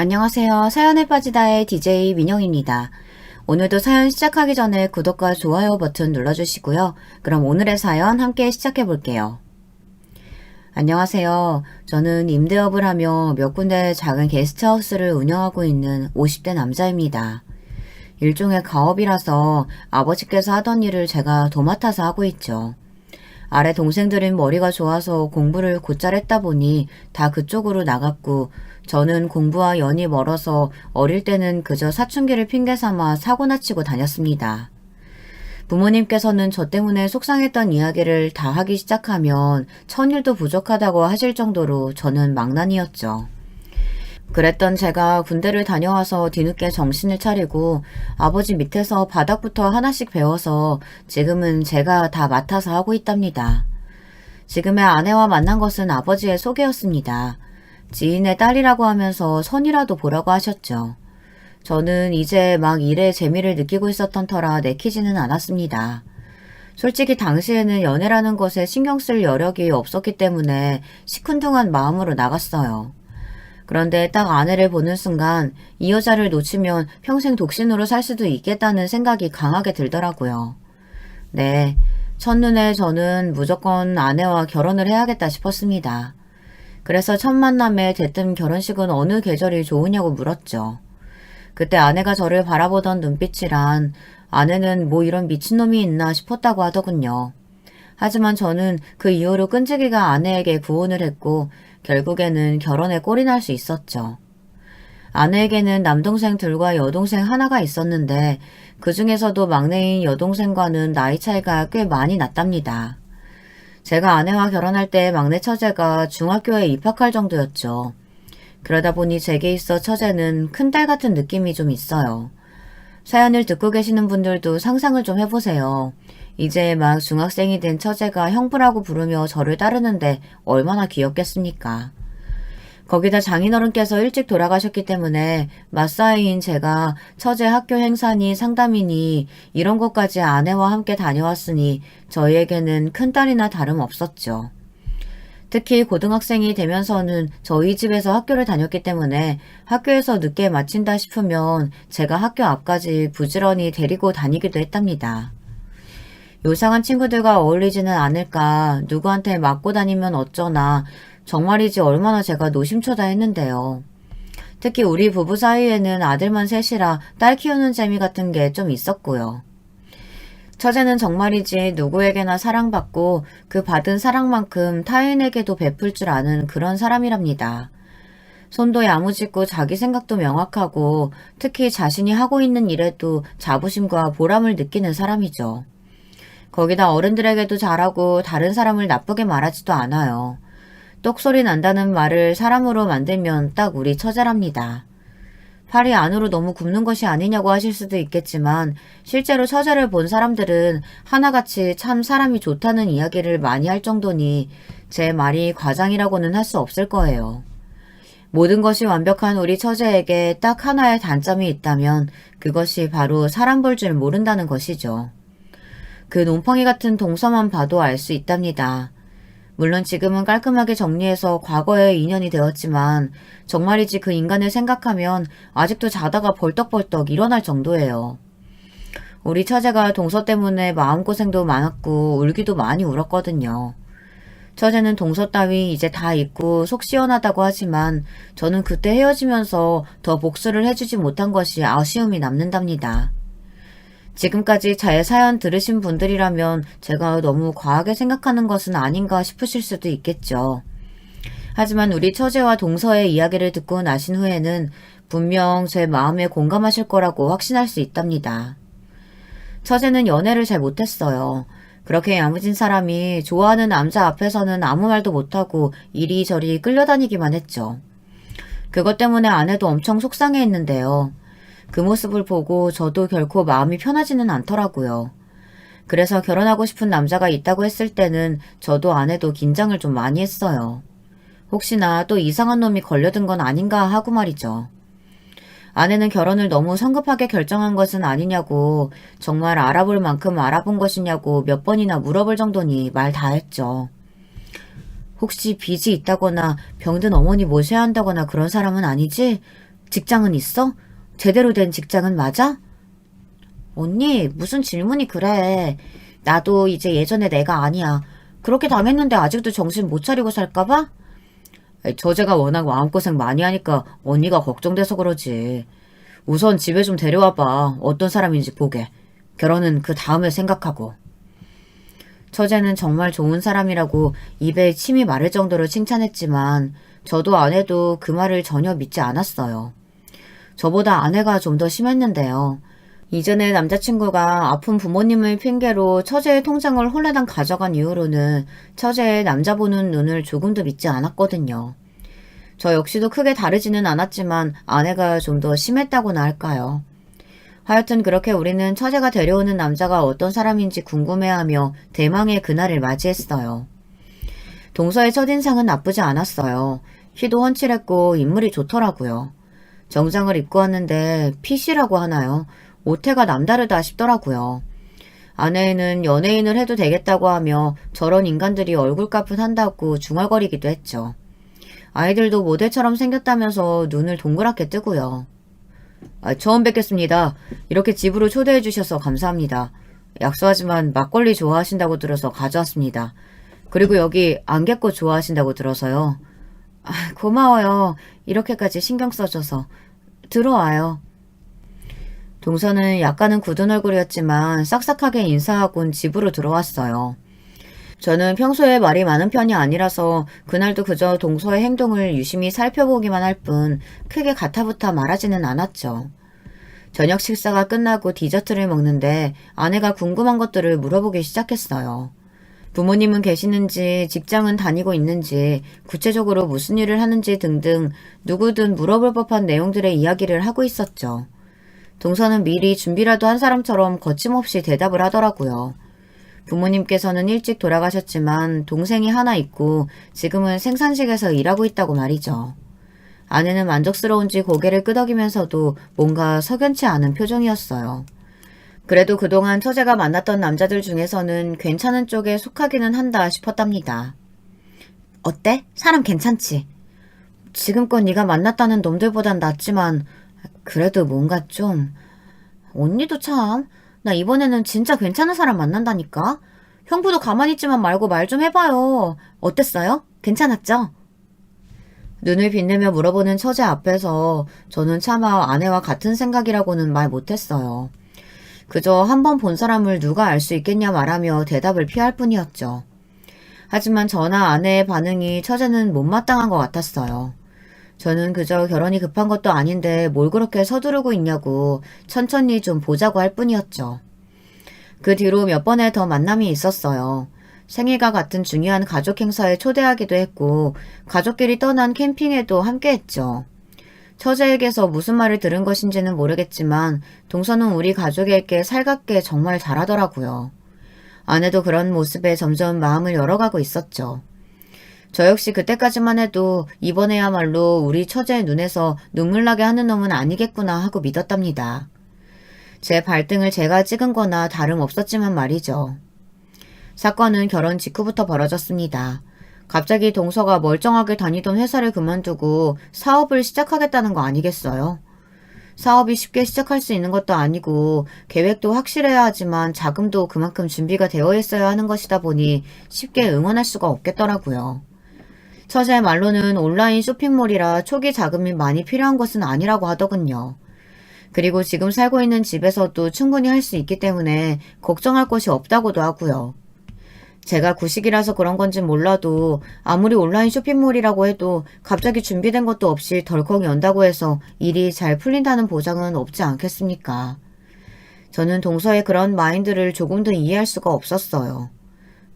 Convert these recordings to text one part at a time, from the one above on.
안녕하세요. 사연에 빠지다의 DJ 민영입니다. 오늘도 사연 시작하기 전에 구독과 좋아요 버튼 눌러주시고요. 그럼 오늘의 사연 함께 시작해 볼게요. 안녕하세요. 저는 임대업을 하며 몇 군데 작은 게스트하우스를 운영하고 있는 50대 남자입니다. 일종의 가업이라서 아버지께서 하던 일을 제가 도맡아서 하고 있죠. 아래 동생들은 머리가 좋아서 공부를 곧잘 했다 보니 다 그쪽으로 나갔고 저는 공부와 연이 멀어서 어릴 때는 그저 사춘기를 핑계 삼아 사고나 치고 다녔습니다. 부모님께서는 저 때문에 속상했던 이야기를 다 하기 시작하면 천일도 부족하다고 하실 정도로 저는 망난이었죠. 그랬던 제가 군대를 다녀와서 뒤늦게 정신을 차리고 아버지 밑에서 바닥부터 하나씩 배워서 지금은 제가 다 맡아서 하고 있답니다. 지금의 아내와 만난 것은 아버지의 소개였습니다. 지인의 딸이라고 하면서 선이라도 보라고 하셨죠. 저는 이제 막 일에 재미를 느끼고 있었던 터라 내키지는 않았습니다. 솔직히 당시에는 연애라는 것에 신경 쓸 여력이 없었기 때문에 시큰둥한 마음으로 나갔어요. 그런데 딱 아내를 보는 순간 이 여자를 놓치면 평생 독신으로 살 수도 있겠다는 생각이 강하게 들더라고요. 네, 첫눈에 저는 무조건 아내와 결혼을 해야겠다 싶었습니다. 그래서 첫 만남에 대뜸 결혼식은 어느 계절이 좋으냐고 물었죠. 그때 아내가 저를 바라보던 눈빛이란 아내는 뭐 이런 미친놈이 있나 싶었다고 하더군요. 하지만 저는 그 이후로 끈질기가 아내에게 구혼을 했고 결국에는 결혼에 꼴이 날 수 있었죠. 아내에게는 남동생 둘과 여동생 하나가 있었는데 그 중에서도 막내인 여동생과는 나이 차이가 꽤 많이 났답니다. 제가 아내와 결혼할 때 막내 처제가 중학교에 입학할 정도였죠. 그러다 보니 제게 있어 처제는 큰딸 같은 느낌이 좀 있어요. 사연을 듣고 계시는 분들도 상상을 좀 해보세요. 이제 막 중학생이 된 처제가 형부라고 부르며 저를 따르는데 얼마나 귀엽겠습니까? 거기다 장인어른께서 일찍 돌아가셨기 때문에 맞사이인 제가 처제 학교 행사니 상담이니 이런 것까지 아내와 함께 다녀왔으니 저희에게는 큰딸이나 다름없었죠. 특히 고등학생이 되면서는 저희 집에서 학교를 다녔기 때문에 학교에서 늦게 마친다 싶으면 제가 학교 앞까지 부지런히 데리고 다니기도 했답니다. 요상한 친구들과 어울리지는 않을까, 누구한테 맞고 다니면 어쩌나, 정말이지 얼마나 제가 노심초사했는데요. 특히 우리 부부 사이에는 아들만 셋이라 딸 키우는 재미 같은 게 좀 있었고요. 처제는 정말이지 누구에게나 사랑받고 그 받은 사랑만큼 타인에게도 베풀 줄 아는 그런 사람이랍니다. 손도 야무지고 자기 생각도 명확하고 특히 자신이 하고 있는 일에도 자부심과 보람을 느끼는 사람이죠. 거기다 어른들에게도 잘하고 다른 사람을 나쁘게 말하지도 않아요. 똑소리 난다는 말을 사람으로 만들면 딱 우리 처제랍니다. 팔이 안으로 너무 굽는 것이 아니냐고 하실 수도 있겠지만 실제로 처제를 본 사람들은 하나같이 참 사람이 좋다는 이야기를 많이 할 정도니 제 말이 과장이라고는 할 수 없을 거예요. 모든 것이 완벽한 우리 처제에게 딱 하나의 단점이 있다면 그것이 바로 사람 볼 줄 모른다는 것이죠. 그 놈팡이 같은 동서만 봐도 알 수 있답니다. 물론 지금은 깔끔하게 정리해서 과거의 인연이 되었지만 정말이지 그 인간을 생각하면 아직도 자다가 벌떡벌떡 일어날 정도예요. 우리 처제가 동서 때문에 마음고생도 많았고 울기도 많이 울었거든요. 처제는 동서 따위 이제 다 잊고 속 시원하다고 하지만 저는 그때 헤어지면서 더 복수를 해주지 못한 것이 아쉬움이 남는답니다. 지금까지 제 사연 들으신 분들이라면 제가 너무 과하게 생각하는 것은 아닌가 싶으실 수도 있겠죠. 하지만 우리 처제와 동서의 이야기를 듣고 나신 후에는 분명 제 마음에 공감하실 거라고 확신할 수 있답니다. 처제는 연애를 잘 못했어요. 그렇게 야무진 사람이 좋아하는 남자 앞에서는 아무 말도 못하고 이리저리 끌려다니기만 했죠. 그것 때문에 아내도 엄청 속상해했는데요. 그 모습을 보고 저도 결코 마음이 편하지는 않더라고요. 그래서 결혼하고 싶은 남자가 있다고 했을 때는 저도 아내도 긴장을 좀 많이 했어요. 혹시나 또 이상한 놈이 걸려든 건 아닌가 하고 말이죠. 아내는 결혼을 너무 성급하게 결정한 것은 아니냐고, 정말 알아볼 만큼 알아본 것이냐고 몇 번이나 물어볼 정도니 말 다 했죠. 혹시 빚이 있다거나 병든 어머니 모셔야 한다거나 그런 사람은 아니지? 직장은 있어? 제대로 된 직장은 맞아? 언니, 무슨 질문이 그래. 나도 이제 예전에 내가 아니야. 그렇게 당했는데 아직도 정신 못 차리고 살까봐? 저제가 워낙 마음고생 많이 하니까 언니가 걱정돼서 그러지. 우선 집에 좀 데려와봐. 어떤 사람인지 보게. 결혼은 그 다음에 생각하고. 처제는 정말 좋은 사람이라고 입에 침이 마를 정도로 칭찬했지만 저도 아내도 그 말을 전혀 믿지 않았어요. 저보다 아내가 좀 더 심했는데요. 이전에 남자친구가 아픈 부모님을 핑계로 처제의 통장을 홀라당 가져간 이후로는 처제의 남자 보는 눈을 조금도 믿지 않았거든요. 저 역시도 크게 다르지는 않았지만 아내가 좀 더 심했다고나 할까요. 하여튼 그렇게 우리는 처제가 데려오는 남자가 어떤 사람인지 궁금해하며 대망의 그날을 맞이했어요. 동서의 첫인상은 나쁘지 않았어요. 키도 훤칠했고 인물이 좋더라고요. 정장을 입고 왔는데 핏이라고 하나요? 옷태가 남다르다 싶더라고요. 아내는 연예인을 해도 되겠다고 하며 저런 인간들이 얼굴값은 한다고 중얼거리기도 했죠. 아이들도 모델처럼 생겼다면서 눈을 동그랗게 뜨고요. 처음 뵙겠습니다. 이렇게 집으로 초대해 주셔서 감사합니다. 약소하지만 막걸리 좋아하신다고 들어서 가져왔습니다. 그리고 여기 안개꽃 좋아하신다고 들어서요. 고마워요. 이렇게까지 신경 써줘서. 들어와요. 동서는 약간은 굳은 얼굴이었지만 싹싹하게 인사하곤 집으로 들어왔어요. 저는 평소에 말이 많은 편이 아니라서 그날도 그저 동서의 행동을 유심히 살펴보기만 할 뿐 크게 가타부타 말하지는 않았죠. 저녁 식사가 끝나고 디저트를 먹는데 아내가 궁금한 것들을 물어보기 시작했어요. 부모님은 계시는지, 직장은 다니고 있는지, 구체적으로 무슨 일을 하는지 등등 누구든 물어볼 법한 내용들의 이야기를 하고 있었죠. 동서는 미리 준비라도 한 사람처럼 거침없이 대답을 하더라고요. 부모님께서는 일찍 돌아가셨지만 동생이 하나 있고 지금은 생산직에서 일하고 있다고 말이죠. 아내는 만족스러운지 고개를 끄덕이면서도 뭔가 석연치 않은 표정이었어요. 그래도 그동안 처제가 만났던 남자들 중에서는 괜찮은 쪽에 속하기는 한다 싶었답니다. 어때? 사람 괜찮지? 지금껏 네가 만났다는 놈들보단 낫지만 그래도 뭔가 좀... 언니도 참... 나 이번에는 진짜 괜찮은 사람 만난다니까? 형부도 가만히 있지만 말고 말 좀 해봐요. 어땠어요? 괜찮았죠? 눈을 빛내며 물어보는 처제 앞에서 저는 차마 아내와 같은 생각이라고는 말 못했어요. 그저 한 번 본 사람을 누가 알 수 있겠냐 말하며 대답을 피할 뿐이었죠. 하지만 저나 아내의 반응이 처제는 못마땅한 것 같았어요. 저는 그저 결혼이 급한 것도 아닌데 뭘 그렇게 서두르고 있냐고 천천히 좀 보자고 할 뿐이었죠. 그 뒤로 몇 번의 더 만남이 있었어요. 생일과 같은 중요한 가족 행사에 초대하기도 했고 가족끼리 떠난 캠핑에도 함께했죠. 처제에게서 무슨 말을 들은 것인지는 모르겠지만 동서는 우리 가족에게 살갑게 정말 잘하더라고요. 아내도 그런 모습에 점점 마음을 열어가고 있었죠. 저 역시 그때까지만 해도 이번에야말로 우리 처제의 눈에서 눈물 나게 하는 놈은 아니겠구나 하고 믿었답니다. 제 발등을 제가 찍은 거나 다름없었지만 말이죠. 사건은 결혼 직후부터 벌어졌습니다. 갑자기 동서가 멀쩡하게 다니던 회사를 그만두고 사업을 시작하겠다는 거 아니겠어요? 사업이 쉽게 시작할 수 있는 것도 아니고 계획도 확실해야 하지만 자금도 그만큼 준비가 되어 있어야 하는 것이다 보니 쉽게 응원할 수가 없겠더라고요. 처제의 말로는 온라인 쇼핑몰이라 초기 자금이 많이 필요한 것은 아니라고 하더군요. 그리고 지금 살고 있는 집에서도 충분히 할 수 있기 때문에 걱정할 것이 없다고도 하고요. 제가 구식이라서 그런 건진 몰라도 아무리 온라인 쇼핑몰이라고 해도 갑자기 준비된 것도 없이 덜컥 연다고 해서 일이 잘 풀린다는 보장은 없지 않겠습니까? 저는 동서의 그런 마인드를 조금도 이해할 수가 없었어요.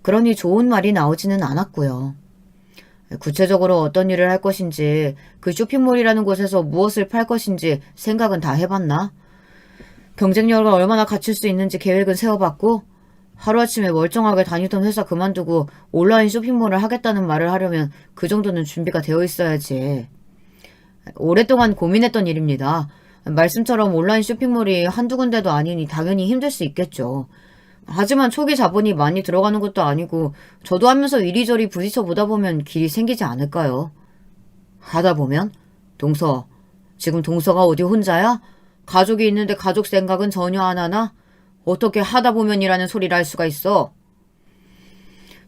그러니 좋은 말이 나오지는 않았고요. 구체적으로 어떤 일을 할 것인지, 그 쇼핑몰이라는 곳에서 무엇을 팔 것인지 생각은 다 해봤나? 경쟁력을 얼마나 갖출 수 있는지 계획은 세워봤고, 하루아침에 멀쩡하게 다니던 회사 그만두고 온라인 쇼핑몰을 하겠다는 말을 하려면 그 정도는 준비가 되어 있어야지. 오랫동안 고민했던 일입니다. 말씀처럼 온라인 쇼핑몰이 한두 군데도 아니니 당연히 힘들 수 있겠죠. 하지만 초기 자본이 많이 들어가는 것도 아니고 저도 하면서 이리저리 부딪혀 보다 보면 길이 생기지 않을까요? 하다 보면? 동서, 지금 동서가 어디 혼자야? 가족이 있는데 가족 생각은 전혀 안 하나? 어떻게 하다 보면이라는 소리를 할 수가 있어?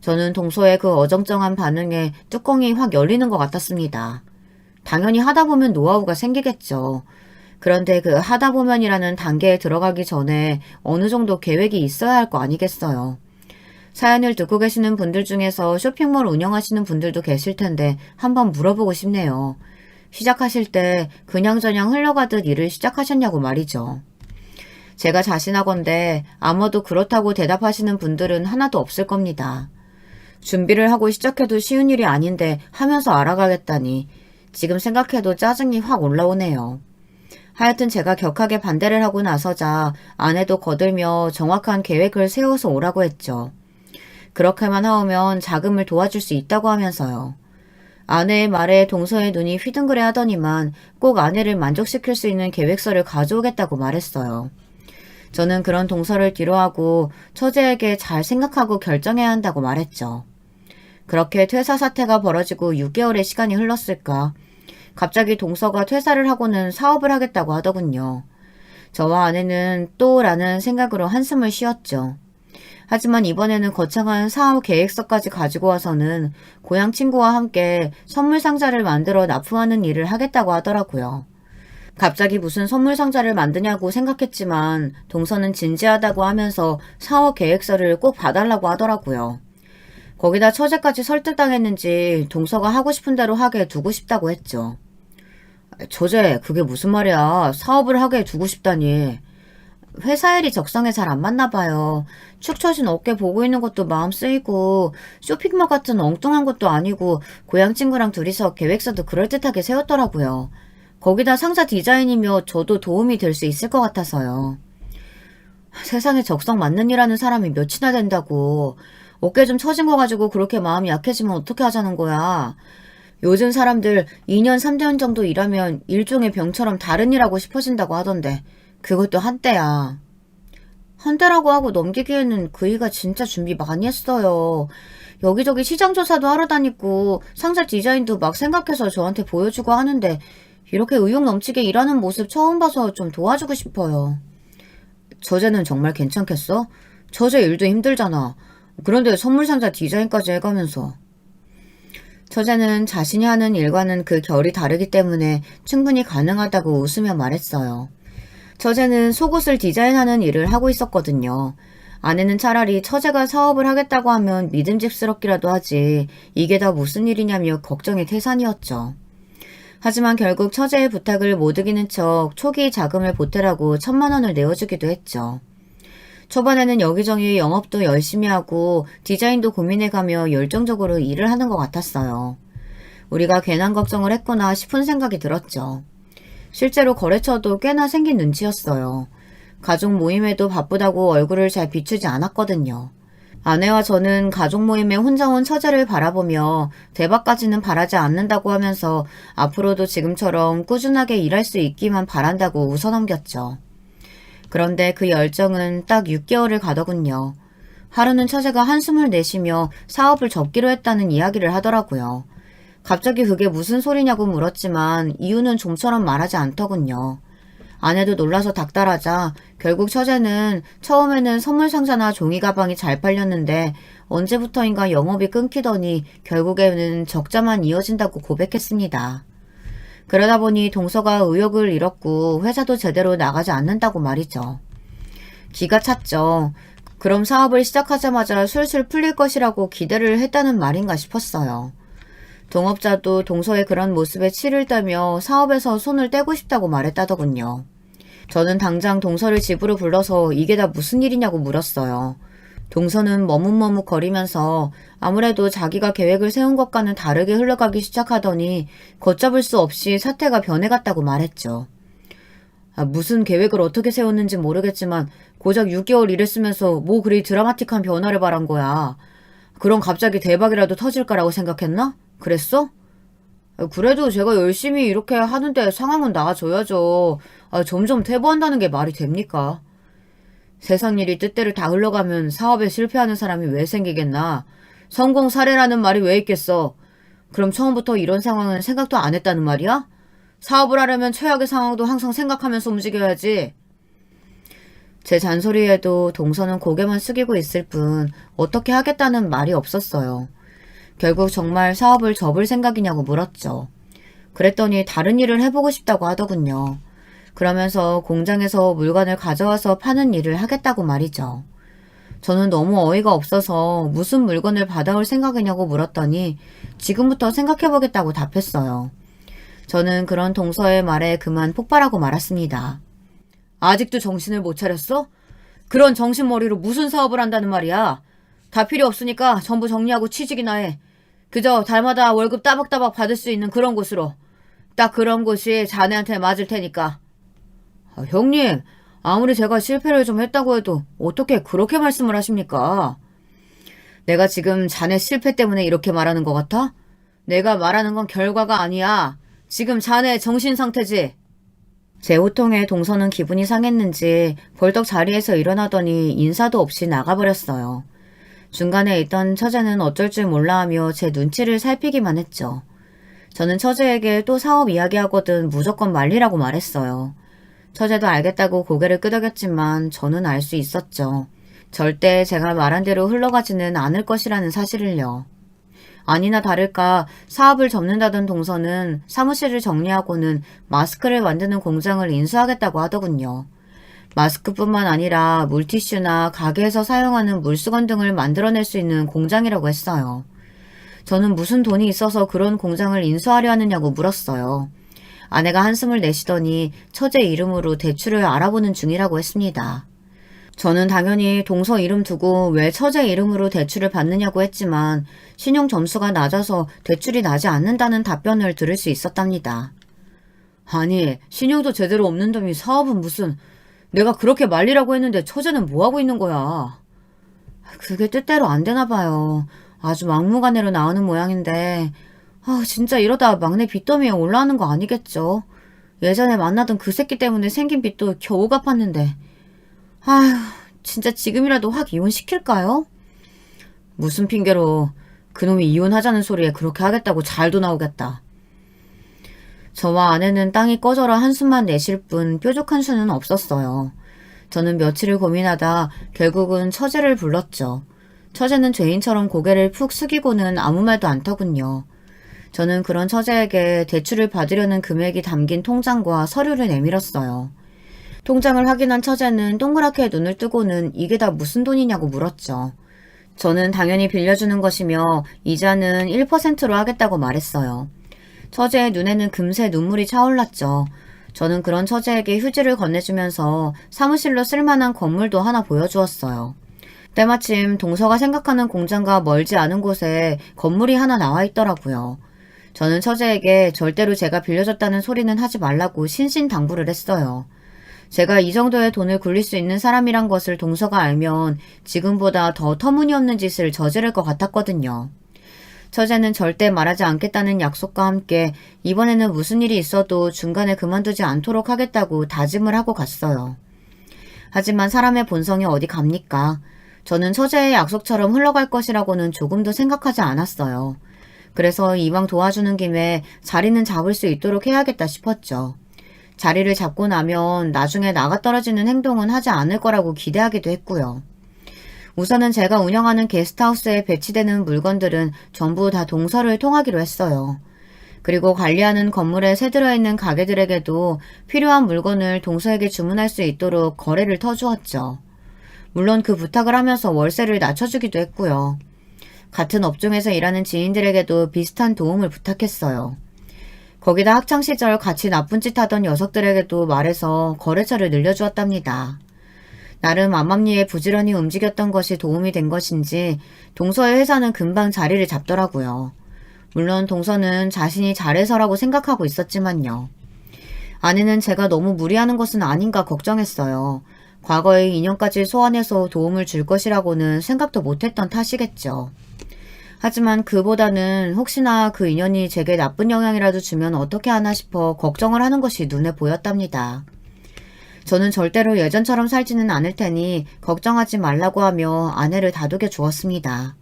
저는 동서의 그 어정쩡한 반응에 뚜껑이 확 열리는 것 같았습니다. 당연히 하다 보면 노하우가 생기겠죠. 그런데 그 하다 보면이라는 단계에 들어가기 전에 어느 정도 계획이 있어야 할 거 아니겠어요. 사연을 듣고 계시는 분들 중에서 쇼핑몰 운영하시는 분들도 계실 텐데 한번 물어보고 싶네요. 시작하실 때 그냥저냥 흘러가듯 일을 시작하셨냐고 말이죠. 제가 자신하건대 아마도 그렇다고 대답하시는 분들은 하나도 없을 겁니다. 준비를 하고 시작해도 쉬운 일이 아닌데 하면서 알아가겠다니 지금 생각해도 짜증이 확 올라오네요. 하여튼 제가 격하게 반대를 하고 나서자 아내도 거들며 정확한 계획을 세워서 오라고 했죠. 그렇게만 하오면 자금을 도와줄 수 있다고 하면서요. 아내의 말에 동서의 눈이 휘둥그레 하더니만 꼭 아내를 만족시킬 수 있는 계획서를 가져오겠다고 말했어요. 저는 그런 동서를 뒤로하고 처제에게 잘 생각하고 결정해야 한다고 말했죠. 그렇게 퇴사 사태가 벌어지고 6개월의 시간이 흘렀을까. 갑자기 동서가 퇴사를 하고는 사업을 하겠다고 하더군요. 저와 아내는 또 라는 생각으로 한숨을 쉬었죠. 하지만 이번에는 거창한 사업 계획서까지 가지고 와서는 고향 친구와 함께 선물 상자를 만들어 납품하는 일을 하겠다고 하더라고요. 갑자기 무슨 선물 상자를 만드냐고 생각했지만 동서는 진지하다고 하면서 사업 계획서를 꼭 봐달라고 하더라고요. 거기다 처제까지 설득당했는지 동서가 하고 싶은 대로 하게 두고 싶다고 했죠. 처제, 그게 무슨 말이야. 사업을 하게 두고 싶다니. 회사 일이 적성에 잘 안 맞나 봐요. 축 처진 어깨 보고 있는 것도 마음 쓰이고 쇼핑몰 같은 엉뚱한 것도 아니고 고향 친구랑 둘이서 계획서도 그럴듯하게 세웠더라고요. 거기다 상자 디자인이며 저도 도움이 될 수 있을 것 같아서요. 세상에 적성 맞는 일 하는 사람이 몇이나 된다고. 어깨 좀 처진 거 가지고 그렇게 마음이 약해지면 어떻게 하자는 거야. 요즘 사람들 2년 3년 정도 일하면 일종의 병처럼 다른 일 하고 싶어진다고 하던데 그것도 한때야. 한때라고 하고 넘기기에는 그이가 진짜 준비 많이 했어요. 여기저기 시장 조사도 하러 다니고 상자 디자인도 막 생각해서 저한테 보여주고 하는데 이렇게 의욕 넘치게 일하는 모습 처음 봐서 좀 도와주고 싶어요. 저제는 정말 괜찮겠어? 저제 일도 힘들잖아. 그런데 선물 상자 디자인까지 해가면서. 처제는 자신이 하는 일과는 그 결이 다르기 때문에 충분히 가능하다고 웃으며 말했어요. 처제는 속옷을 디자인하는 일을 하고 있었거든요. 아내는 차라리 처제가 사업을 하겠다고 하면 믿음직스럽기라도 하지 이게 다 무슨 일이냐며 걱정이 태산이었죠. 하지만 결국 처제의 부탁을 못 이기는 척 초기 자금을 보태라고 1,000만 원을 내어주기도 했죠. 초반에는 여기저기 영업도 열심히 하고 디자인도 고민해가며 열정적으로 일을 하는 것 같았어요. 우리가 괜한 걱정을 했구나 싶은 생각이 들었죠. 실제로 거래처도 꽤나 생긴 눈치였어요. 가족 모임에도 바쁘다고 얼굴을 잘 비추지 않았거든요. 아내와 저는 가족 모임에 혼자 온 처제를 바라보며 대박까지는 바라지 않는다고 하면서 앞으로도 지금처럼 꾸준하게 일할 수 있기만 바란다고 웃어넘겼죠. 그런데 그 열정은 딱 6개월을 가더군요. 하루는 처제가 한숨을 내쉬며 사업을 접기로 했다는 이야기를 하더라고요. 갑자기 그게 무슨 소리냐고 물었지만 이유는 좀처럼 말하지 않더군요. 아내도 놀라서 닥달하자 결국 처제는 처음에는 선물 상자나 종이 가방이 잘 팔렸는데 언제부터인가 영업이 끊기더니 결국에는 적자만 이어진다고 고백했습니다. 그러다 보니 동서가 의욕을 잃었고 회사도 제대로 나가지 않는다고 말이죠. 기가 찼죠. 그럼 사업을 시작하자마자 술술 풀릴 것이라고 기대를 했다는 말인가 싶었어요. 동업자도 동서의 그런 모습에 치를 떨며 사업에서 손을 떼고 싶다고 말했다더군요. 저는 당장 동서를 집으로 불러서 이게 다 무슨 일이냐고 물었어요. 동서는 머뭇머뭇거리면서 아무래도 자기가 계획을 세운 것과는 다르게 흘러가기 시작하더니 걷잡을 수 없이 사태가 변해갔다고 말했죠. 무슨 계획을 어떻게 세웠는지 모르겠지만 고작 6개월 일했으면서 뭐 그리 드라마틱한 변화를 바란 거야. 그럼 갑자기 대박이라도 터질 거라고 생각했나? 그랬어? 그래도 제가 열심히 이렇게 하는데 상황은 나아져야죠. 점점 퇴보한다는 게 말이 됩니까? 세상 일이 뜻대로 다 흘러가면 사업에 실패하는 사람이 왜 생기겠나? 성공 사례라는 말이 왜 있겠어? 그럼 처음부터 이런 상황은 생각도 안 했다는 말이야? 사업을 하려면 최악의 상황도 항상 생각하면서 움직여야지. 제 잔소리에도 동서는 고개만 숙이고 있을 뿐 어떻게 하겠다는 말이 없었어요. 결국 정말 사업을 접을 생각이냐고 물었죠. 그랬더니 다른 일을 해보고 싶다고 하더군요. 그러면서 공장에서 물건을 가져와서 파는 일을 하겠다고 말이죠. 저는 너무 어이가 없어서 무슨 물건을 받아올 생각이냐고 물었더니 지금부터 생각해보겠다고 답했어요. 저는 그런 동서의 말에 그만 폭발하고 말았습니다. 아직도 정신을 못 차렸어? 그런 정신머리로 무슨 사업을 한다는 말이야? 다 필요 없으니까 전부 정리하고 취직이나 해. 그저 달마다 월급 따박따박 받을 수 있는 그런 곳으로. 딱 그런 곳이 자네한테 맞을 테니까. 형님, 아무리 제가 실패를 좀 했다고 해도 어떻게 그렇게 말씀을 하십니까? 내가 지금 자네 실패 때문에 이렇게 말하는 것 같아? 내가 말하는 건 결과가 아니야. 지금 자네의 정신 상태지. 제 호통에 동서는 기분이 상했는지 벌떡 자리에서 일어나더니 인사도 없이 나가버렸어요. 중간에 있던 처제는 어쩔 줄 몰라 하며 제 눈치를 살피기만 했죠. 저는 처제에게 또 사업 이야기하거든 무조건 말리라고 말했어요. 처제도 알겠다고 고개를 끄덕였지만 저는 알 수 있었죠. 절대 제가 말한 대로 흘러가지는 않을 것이라는 사실을요. 아니나 다를까 사업을 접는다던 동서는 사무실을 정리하고는 마스크를 만드는 공장을 인수하겠다고 하더군요. 마스크뿐만 아니라 물티슈나 가게에서 사용하는 물수건 등을 만들어낼 수 있는 공장이라고 했어요. 저는 무슨 돈이 있어서 그런 공장을 인수하려 하느냐고 물었어요. 아내가 한숨을 내쉬더니 처제 이름으로 대출을 알아보는 중이라고 했습니다. 저는 당연히 동서 이름 두고 왜 처제 이름으로 대출을 받느냐고 했지만 신용 점수가 낮아서 대출이 나지 않는다는 답변을 들을 수 있었답니다. 아니, 신용도 제대로 없는 놈이 사업은 무슨... 내가 그렇게 말리라고 했는데 처제는 뭐하고 있는 거야? 그게 뜻대로 안 되나 봐요. 아주 막무가내로 나오는 모양인데 진짜 이러다 막내 빚더미에 올라오는 거 아니겠죠? 예전에 만나던 그 새끼 때문에 생긴 빚도 겨우 갚았는데 아휴, 진짜 지금이라도 확 이혼시킬까요? 무슨 핑계로 그놈이 이혼하자는 소리에 그렇게 하겠다고 잘도 나오겠다. 저와 아내는 땅이 꺼져라 한숨만 내쉴 뿐 뾰족한 수는 없었어요. 저는 며칠을 고민하다 결국은 처제를 불렀죠. 처제는 죄인처럼 고개를 푹 숙이고는 아무 말도 않더군요. 저는 그런 처제에게 대출을 받으려는 금액이 담긴 통장과 서류를 내밀었어요. 통장을 확인한 처제는 동그랗게 눈을 뜨고는 이게 다 무슨 돈이냐고 물었죠. 저는 당연히 빌려주는 것이며 이자는 1%로 하겠다고 말했어요. 처제의 눈에는 금세 눈물이 차올랐죠. 저는 그런 처제에게 휴지를 건네주면서 사무실로 쓸만한 건물도 하나 보여주었어요. 때마침 동서가 생각하는 공장과 멀지 않은 곳에 건물이 하나 나와 있더라고요. 저는 처제에게 절대로 제가 빌려줬다는 소리는 하지 말라고 신신당부를 했어요. 제가 이 정도의 돈을 굴릴 수 있는 사람이란 것을 동서가 알면 지금보다 더 터무니없는 짓을 저지를 것 같았거든요. 처제는 절대 말하지 않겠다는 약속과 함께 이번에는 무슨 일이 있어도 중간에 그만두지 않도록 하겠다고 다짐을 하고 갔어요. 하지만 사람의 본성이 어디 갑니까? 저는 처제의 약속처럼 흘러갈 것이라고는 조금도 생각하지 않았어요. 그래서 이왕 도와주는 김에 자리는 잡을 수 있도록 해야겠다 싶었죠. 자리를 잡고 나면 나중에 나가 떨어지는 행동은 하지 않을 거라고 기대하기도 했고요. 우선은 제가 운영하는 게스트하우스에 배치되는 물건들은 전부 다 동서를 통하기로 했어요. 그리고 관리하는 건물에 새들어 있는 가게들에게도 필요한 물건을 동서에게 주문할 수 있도록 거래를 터주었죠. 물론 그 부탁을 하면서 월세를 낮춰주기도 했고요. 같은 업종에서 일하는 지인들에게도 비슷한 도움을 부탁했어요. 거기다 학창시절 같이 나쁜 짓 하던 녀석들에게도 말해서 거래처를 늘려주었답니다. 나름 암암리에 부지런히 움직였던 것이 도움이 된 것인지 동서의 회사는 금방 자리를 잡더라고요. 물론 동서는 자신이 잘해서라고 생각하고 있었지만요. 아내는 제가 너무 무리하는 것은 아닌가 걱정했어요. 과거의 인연까지 소환해서 도움을 줄 것이라고는 생각도 못했던 탓이겠죠. 하지만 그보다는 혹시나 그 인연이 제게 나쁜 영향이라도 주면 어떻게 하나 싶어 걱정을 하는 것이 눈에 보였답니다. 저는 절대로 예전처럼 살지는 않을 테니 걱정하지 말라고 하며 아내를 다독여 주었습니다.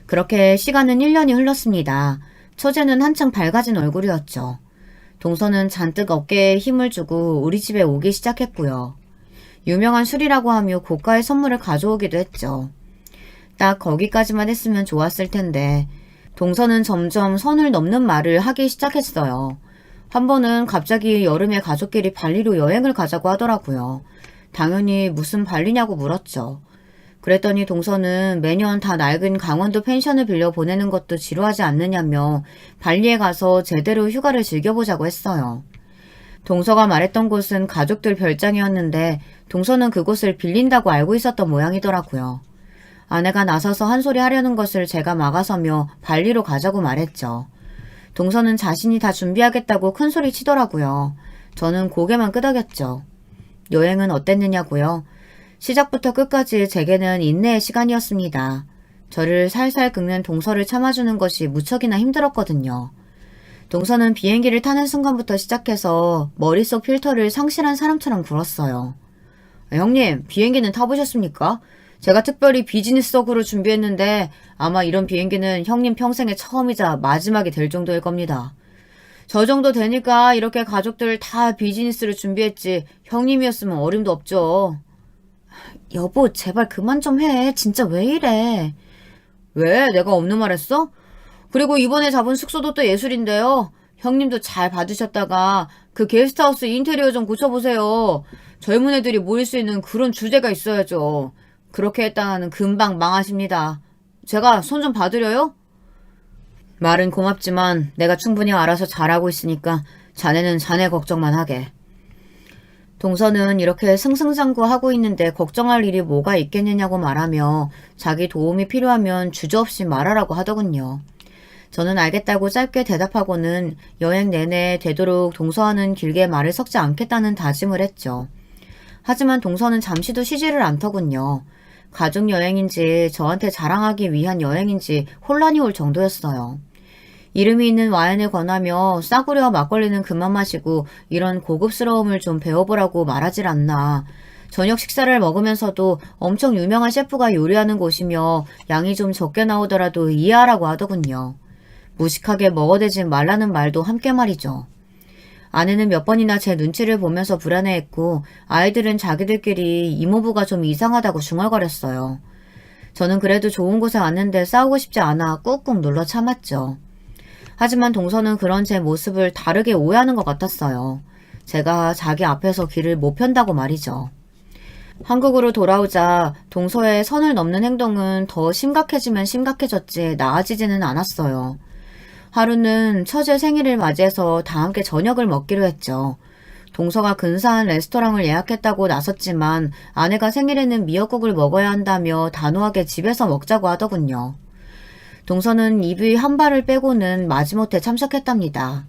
그렇게 시간은 1년이 흘렀습니다. 처제는 한창 밝아진 얼굴이었죠. 동서는 잔뜩 어깨에 힘을 주고 우리 집에 오기 시작했고요. 유명한 술이라고 하며 고가의 선물을 가져오기도 했죠. 딱 거기까지만 했으면 좋았을 텐데 동서는 점점 선을 넘는 말을 하기 시작했어요. 한 번은 갑자기 여름에 가족끼리 발리로 여행을 가자고 하더라고요. 당연히 무슨 발리냐고 물었죠. 그랬더니 동서는 매년 다 낡은 강원도 펜션을 빌려 보내는 것도 지루하지 않느냐며 발리에 가서 제대로 휴가를 즐겨보자고 했어요. 동서가 말했던 곳은 가족들 별장이었는데 동서는 그곳을 빌린다고 알고 있었던 모양이더라고요. 아내가 나서서 한 소리 하려는 것을 제가 막아서며 발리로 가자고 말했죠. 동서는 자신이 다 준비하겠다고 큰 소리 치더라고요. 저는 고개만 끄덕였죠. 여행은 어땠느냐고요? 시작부터 끝까지 제게는 인내의 시간이었습니다. 저를 살살 긁는 동서를 참아주는 것이 무척이나 힘들었거든요. 동서는 비행기를 타는 순간부터 시작해서 머릿속 필터를 상실한 사람처럼 굴었어요. 형님, 비행기는 타보셨습니까? 제가 특별히 비즈니스석으로 준비했는데 아마 이런 비행기는 형님 평생의 처음이자 마지막이 될 정도일 겁니다. 저 정도 되니까 이렇게 가족들 다 비즈니스를 준비했지 형님이었으면 어림도 없죠. 여보, 제발 그만 좀 해. 진짜 왜 이래? 왜? 내가 없는 말 했어? 그리고 이번에 잡은 숙소도 또 예술인데요. 형님도 잘 받으셨다가 그 게스트하우스 인테리어 좀 고쳐보세요. 젊은 애들이 모일 수 있는 그런 주제가 있어야죠. 그렇게 했다가는 금방 망하십니다. 제가 손 좀 봐드려요? 말은 고맙지만 내가 충분히 알아서 잘하고 있으니까 자네는 자네 걱정만 하게. 동서는 이렇게 승승장구하고 있는데 걱정할 일이 뭐가 있겠느냐고 말하며 자기 도움이 필요하면 주저없이 말하라고 하더군요. 저는 알겠다고 짧게 대답하고는 여행 내내 되도록 동서와는 길게 말을 섞지 않겠다는 다짐을 했죠. 하지만 동서는 잠시도 쉬지를 않더군요. 가족여행인지 저한테 자랑하기 위한 여행인지 혼란이 올 정도였어요. 이름이 있는 와인을 권하며 싸구려 막걸리는 그만 마시고 이런 고급스러움을 좀 배워보라고 말하질 않나. 저녁 식사를 먹으면서도 엄청 유명한 셰프가 요리하는 곳이며 양이 좀 적게 나오더라도 이해하라고 하더군요. 무식하게 먹어대지 말라는 말도 함께 말이죠. 아내는 몇 번이나 제 눈치를 보면서 불안해했고 아이들은 자기들끼리 이모부가 좀 이상하다고 중얼거렸어요. 저는 그래도 좋은 곳에 왔는데 싸우고 싶지 않아 꾹꾹 눌러 참았죠. 하지만 동서는 그런 제 모습을 다르게 오해하는 것 같았어요. 제가 자기 앞에서 길을 못 편다고 말이죠. 한국으로 돌아오자 동서의 선을 넘는 행동은 더 심각해지면 심각해졌지 나아지지는 않았어요. 하루는 처제 생일을 맞이해서 다 함께 저녁을 먹기로 했죠. 동서가 근사한 레스토랑을 예약했다고 나섰지만 아내가 생일에는 미역국을 먹어야 한다며 단호하게 집에서 먹자고 하더군요. 동서는 입이 한 발을 빼고는 마지못해 참석했답니다.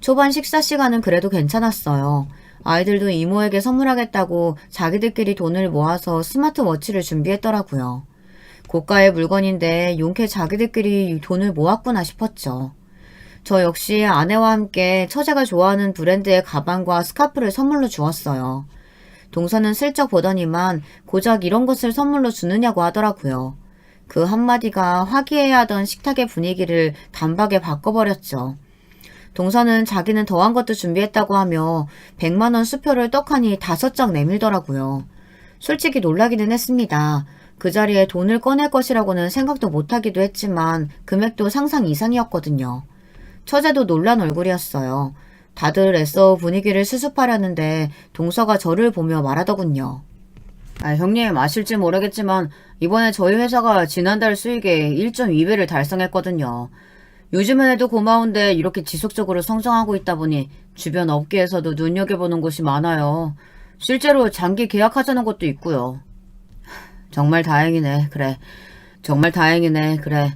초반 식사 시간은 그래도 괜찮았어요. 아이들도 이모에게 선물하겠다고 자기들끼리 돈을 모아서 스마트워치를 준비했더라고요. 고가의 물건인데 용케 자기들끼리 돈을 모았구나 싶었죠. 저 역시 아내와 함께 처제가 좋아하는 브랜드의 가방과 스카프를 선물로 주었어요. 동서는 슬쩍 보더니만 고작 이런 것을 선물로 주느냐고 하더라고요. 그 한마디가 화기애애하던 식탁의 분위기를 단박에 바꿔버렸죠. 동서는 자기는 더한 것도 준비했다고 하며 100만원 수표를 떡하니 5장 내밀더라고요. 솔직히 놀라기는 했습니다. 그 자리에 돈을 꺼낼 것이라고는 생각도 못하기도 했지만 금액도 상상 이상이었거든요. 처제도 놀란 얼굴이었어요. 다들 애써 분위기를 수습하려는데 동서가 저를 보며 말하더군요. 형님 아실지 모르겠지만 이번에 저희 회사가 지난달 수익의 1.2배를 달성했거든요. 요즘은 해도 고마운데 이렇게 지속적으로 성장하고 있다 보니 주변 업계에서도 눈여겨보는 곳이 많아요. 실제로 장기 계약하자는 것도 있고요. 정말 다행이네. 그래. 정말 다행이네. 그래.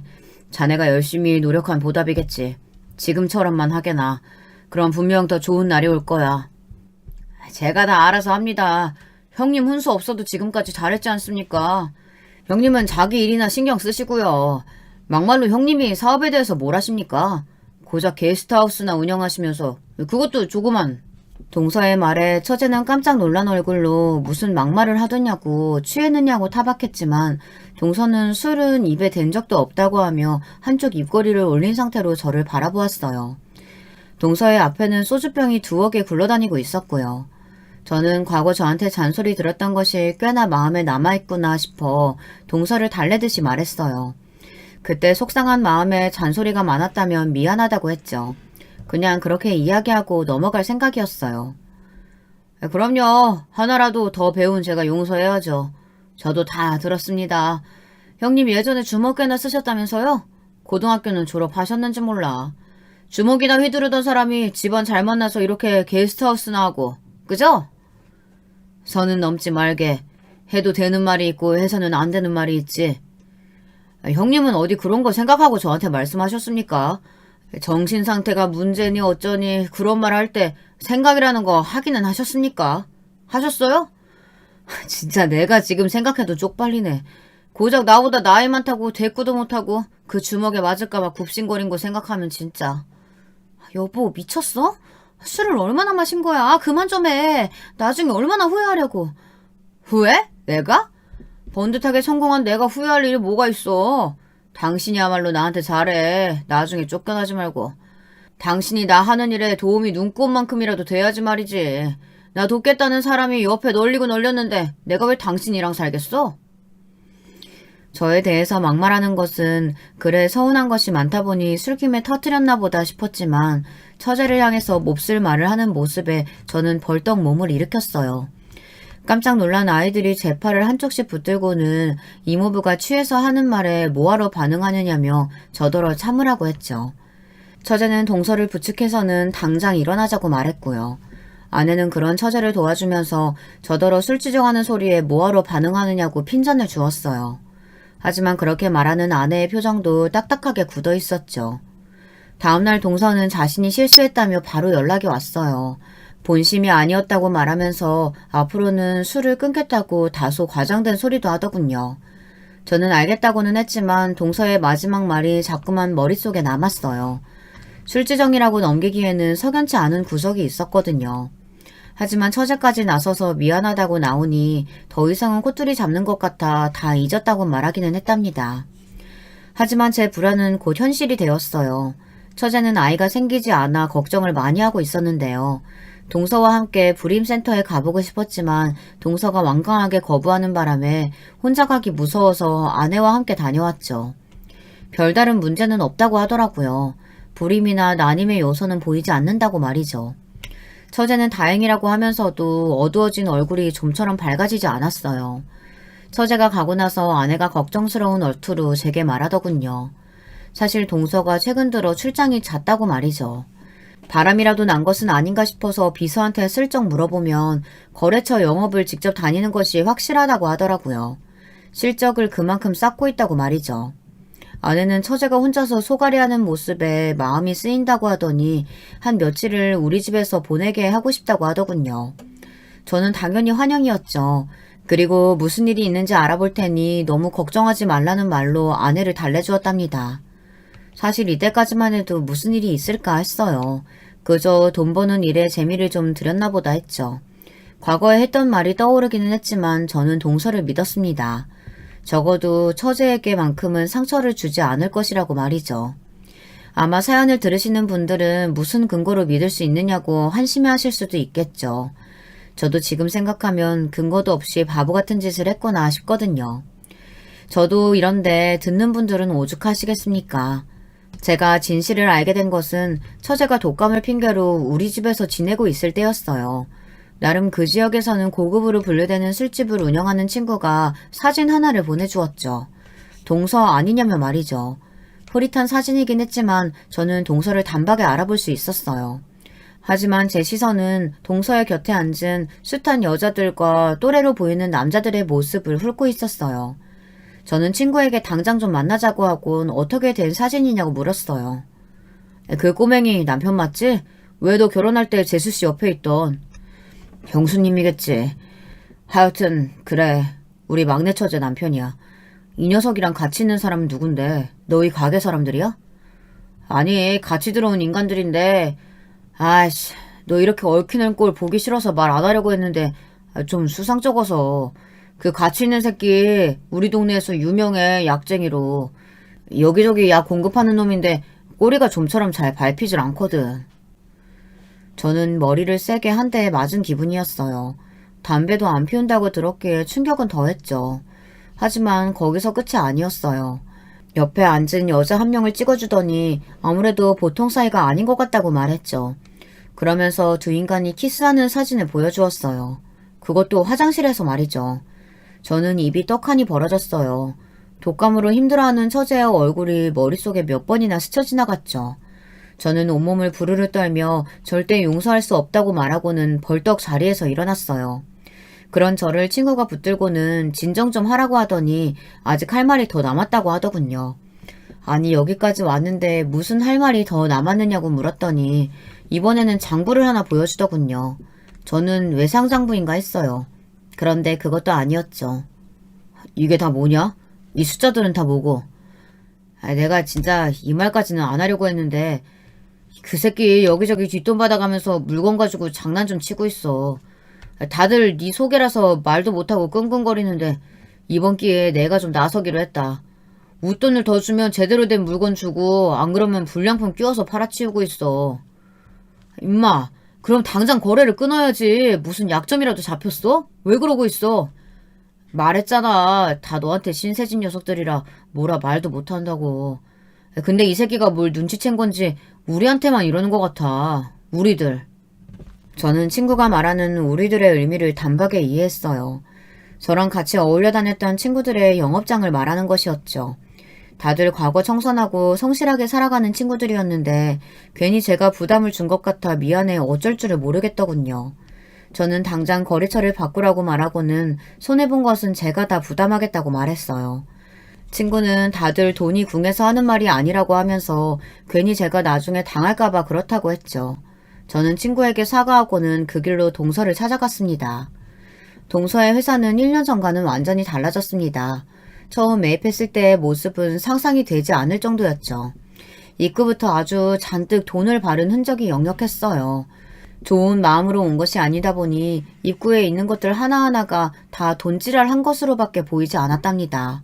자네가 열심히 노력한 보답이겠지. 지금처럼만 하게나. 그럼 분명 더 좋은 날이 올 거야. 제가 다 알아서 합니다. 형님 훈수 없어도 지금까지 잘했지 않습니까? 형님은 자기 일이나 신경 쓰시고요. 막말로 형님이 사업에 대해서 뭘 하십니까? 고작 게스트하우스나 운영하시면서 그것도 조그만. 동서의 말에 처제는 깜짝 놀란 얼굴로 무슨 막말을 하더냐고 취했느냐고 타박했지만 동서는 술은 입에 댄 적도 없다고 하며 한쪽 입꼬리를 올린 상태로 저를 바라보았어요. 동서의 앞에는 소주병이 두어 개 굴러다니고 있었고요. 저는 과거 저한테 잔소리 들었던 것이 꽤나 마음에 남아있구나 싶어 동서를 달래듯이 말했어요. 그때 속상한 마음에 잔소리가 많았다면 미안하다고 했죠. 그냥 그렇게 이야기하고 넘어갈 생각이었어요. 그럼요. 하나라도 더 배운 제가 용서해야죠. 저도 다 들었습니다. 형님 예전에 주먹개나 쓰셨다면서요? 고등학교는 졸업하셨는지 몰라. 주먹이나 휘두르던 사람이 집안 잘 만나서 이렇게 게스트하우스나 하고, 그죠? 선은 넘지 말게. 해도 되는 말이 있고 해서는 안 되는 말이 있지. 형님은 어디 그런 거 생각하고 저한테 말씀하셨습니까? 정신 상태가 문제니 어쩌니 그런 말 할 때 생각이라는 거 하기는 하셨습니까? 하셨어요? 진짜 내가 지금 생각해도 쪽팔리네. 고작 나보다 나이 많다고 대꾸도 못하고 그 주먹에 맞을까봐 굽신거린 거 생각하면 진짜. 여보 미쳤어? 술을 얼마나 마신 거야? 그만 좀 해. 나중에 얼마나 후회하려고. 후회? 내가? 번듯하게 성공한 내가 후회할 일이 뭐가 있어. 당신이야말로 나한테 잘해. 나중에 쫓겨나지 말고. 당신이 나 하는 일에 도움이 눈꼽만큼이라도 돼야지 말이지. 나 돕겠다는 사람이 옆에 널리고 널렸는데 내가 왜 당신이랑 살겠어? 저에 대해서 막말하는 것은 그래 서운한 것이 많다 보니 술김에 터뜨렸나 보다 싶었지만 처제를 향해서 몹쓸 말을 하는 모습에 저는 벌떡 몸을 일으켰어요. 깜짝 놀란 아이들이 제 팔을 한쪽씩 붙들고는 이모부가 취해서 하는 말에 뭐하러 반응하느냐며 저더러 참으라고 했죠. 처제는 동서를 부축해서는 당장 일어나자고 말했고요. 아내는 그런 처제를 도와주면서 저더러 술 지정하는 소리에 뭐하러 반응하느냐고 핀잔을 주었어요. 하지만 그렇게 말하는 아내의 표정도 딱딱하게 굳어 있었죠. 다음날 동서는 자신이 실수했다며 바로 연락이 왔어요. 본심이 아니었다고 말하면서 앞으로는 술을 끊겠다고 다소 과장된 소리도 하더군요. 저는 알겠다고는 했지만 동서의 마지막 말이 자꾸만 머릿속에 남았어요. 술지정이라고 넘기기에는 석연치 않은 구석이 있었거든요. 하지만 처제까지 나서서 미안하다고 나오니 더 이상은 꼬투리 잡는 것 같아 다 잊었다고 말하기는 했답니다. 하지만 제 불안은 곧 현실이 되었어요. 처제는 아이가 생기지 않아 걱정을 많이 하고 있었는데요. 동서와 함께 불임센터에 가보고 싶었지만 동서가 완강하게 거부하는 바람에 혼자 가기 무서워서 아내와 함께 다녀왔죠. 별다른 문제는 없다고 하더라고요. 불임이나 난임의 요소는 보이지 않는다고 말이죠. 처제는 다행이라고 하면서도 어두워진 얼굴이 좀처럼 밝아지지 않았어요. 처제가 가고 나서 아내가 걱정스러운 얼투로 제게 말하더군요. 사실 동서가 최근 들어 출장이 잦다고 말이죠. 바람이라도 난 것은 아닌가 싶어서 비서한테 슬쩍 물어보면 거래처 영업을 직접 다니는 것이 확실하다고 하더라고요. 실적을 그만큼 쌓고 있다고 말이죠. 아내는 처제가 혼자서 소갈이하는 모습에 마음이 쓰인다고 하더니 한 며칠을 우리 집에서 보내게 하고 싶다고 하더군요. 저는 당연히 환영이었죠. 그리고 무슨 일이 있는지 알아볼 테니 너무 걱정하지 말라는 말로 아내를 달래주었답니다. 사실 이때까지만 해도 무슨 일이 있을까 했어요. 그저 돈 버는 일에 재미를 좀 들였나 보다 했죠. 과거에 했던 말이 떠오르기는 했지만 저는 동서를 믿었습니다. 적어도 처제에게만큼은 상처를 주지 않을 것이라고 말이죠. 아마 사연을 들으시는 분들은 무슨 근거로 믿을 수 있느냐고 한심해하실 수도 있겠죠. 저도 지금 생각하면 근거도 없이 바보 같은 짓을 했구나 싶거든요. 저도 이런데 듣는 분들은 오죽하시겠습니까? 제가 진실을 알게 된 것은 처제가 독감을 핑계로 우리 집에서 지내고 있을 때였어요. 나름 그 지역에서는 고급으로 분류되는 술집을 운영하는 친구가 사진 하나를 보내주었죠. 동서 아니냐며 말이죠. 흐릿한 사진이긴 했지만 저는 동서를 단박에 알아볼 수 있었어요. 하지만 제 시선은 동서의 곁에 앉은 숱한 여자들과 또래로 보이는 남자들의 모습을 훑고 있었어요. 저는 친구에게 당장 좀 만나자고 하곤 어떻게 된 사진이냐고 물었어요. 그 꼬맹이 남편 맞지? 왜 너 결혼할 때 재수씨 옆에 있던. 형수님이겠지. 하여튼 그래. 우리 막내 처제 남편이야. 이 녀석이랑 같이 있는 사람은 누군데? 너희 가게 사람들이야? 아니 같이 들어온 인간들인데 아이씨 너 이렇게 얽히는 꼴 보기 싫어서 말 안 하려고 했는데 좀 수상쩍어서. 그 같이 있는 새끼 우리 동네에서 유명해 약쟁이로. 여기저기 약 공급하는 놈인데 꼬리가 좀처럼 잘 밟히질 않거든. 저는 머리를 세게 한 대 맞은 기분이었어요. 담배도 안 피운다고 들었기에 충격은 더했죠. 하지만 거기서 끝이 아니었어요. 옆에 앉은 여자 한 명을 찍어주더니 아무래도 보통 사이가 아닌 것 같다고 말했죠. 그러면서 두 인간이 키스하는 사진을 보여주었어요. 그것도 화장실에서 말이죠. 저는 입이 떡하니 벌어졌어요. 독감으로 힘들어하는 처제의 얼굴이 머릿속에 몇 번이나 스쳐 지나갔죠. 저는 온몸을 부르르 떨며 절대 용서할 수 없다고 말하고는 벌떡 자리에서 일어났어요. 그런 저를 친구가 붙들고는 진정 좀 하라고 하더니 아직 할 말이 더 남았다고 하더군요. 아니 여기까지 왔는데 무슨 할 말이 더 남았느냐고 물었더니 이번에는 장부를 하나 보여주더군요. 저는 외상장부인가 했어요. 그런데 그것도 아니었죠. 이게 다 뭐냐? 이 숫자들은 다 뭐고? 내가 진짜 이 말까지는 안 하려고 했는데 그 새끼 여기저기 뒷돈 받아가면서 물건 가지고 장난 좀 치고 있어. 다들 네 소개라서 말도 못하고 끙끙거리는데 이번 기회에 내가 좀 나서기로 했다. 웃돈을 더 주면 제대로 된 물건 주고 안 그러면 불량품 끼워서 팔아치우고 있어. 임마, 그럼 당장 거래를 끊어야지. 무슨 약점이라도 잡혔어? 왜 그러고 있어? 말했잖아. 다 너한테 신세진 녀석들이라 뭐라 말도 못한다고. 근데 이 새끼가 뭘 눈치챈 건지 우리한테만 이러는 것 같아. 우리들. 저는 친구가 말하는 우리들의 의미를 단박에 이해했어요. 저랑 같이 어울려 다녔던 친구들의 영업장을 말하는 것이었죠. 다들 과거 청산하고 성실하게 살아가는 친구들이었는데 괜히 제가 부담을 준 것 같아 미안해 어쩔 줄을 모르겠더군요. 저는 당장 거래처를 바꾸라고 말하고는 손해본 것은 제가 다 부담하겠다고 말했어요. 친구는 다들 돈이 궁해서 하는 말이 아니라고 하면서 괜히 제가 나중에 당할까봐 그렇다고 했죠. 저는 친구에게 사과하고는 그 길로 동서를 찾아갔습니다. 동서의 회사는 1년 전과는 완전히 달라졌습니다. 처음 매입했을 때의 모습은 상상이 되지 않을 정도였죠. 입구부터 아주 잔뜩 돈을 바른 흔적이 역력했어요. 좋은 마음으로 온 것이 아니다 보니 입구에 있는 것들 하나하나가 다 돈지랄 한 것으로밖에 보이지 않았답니다.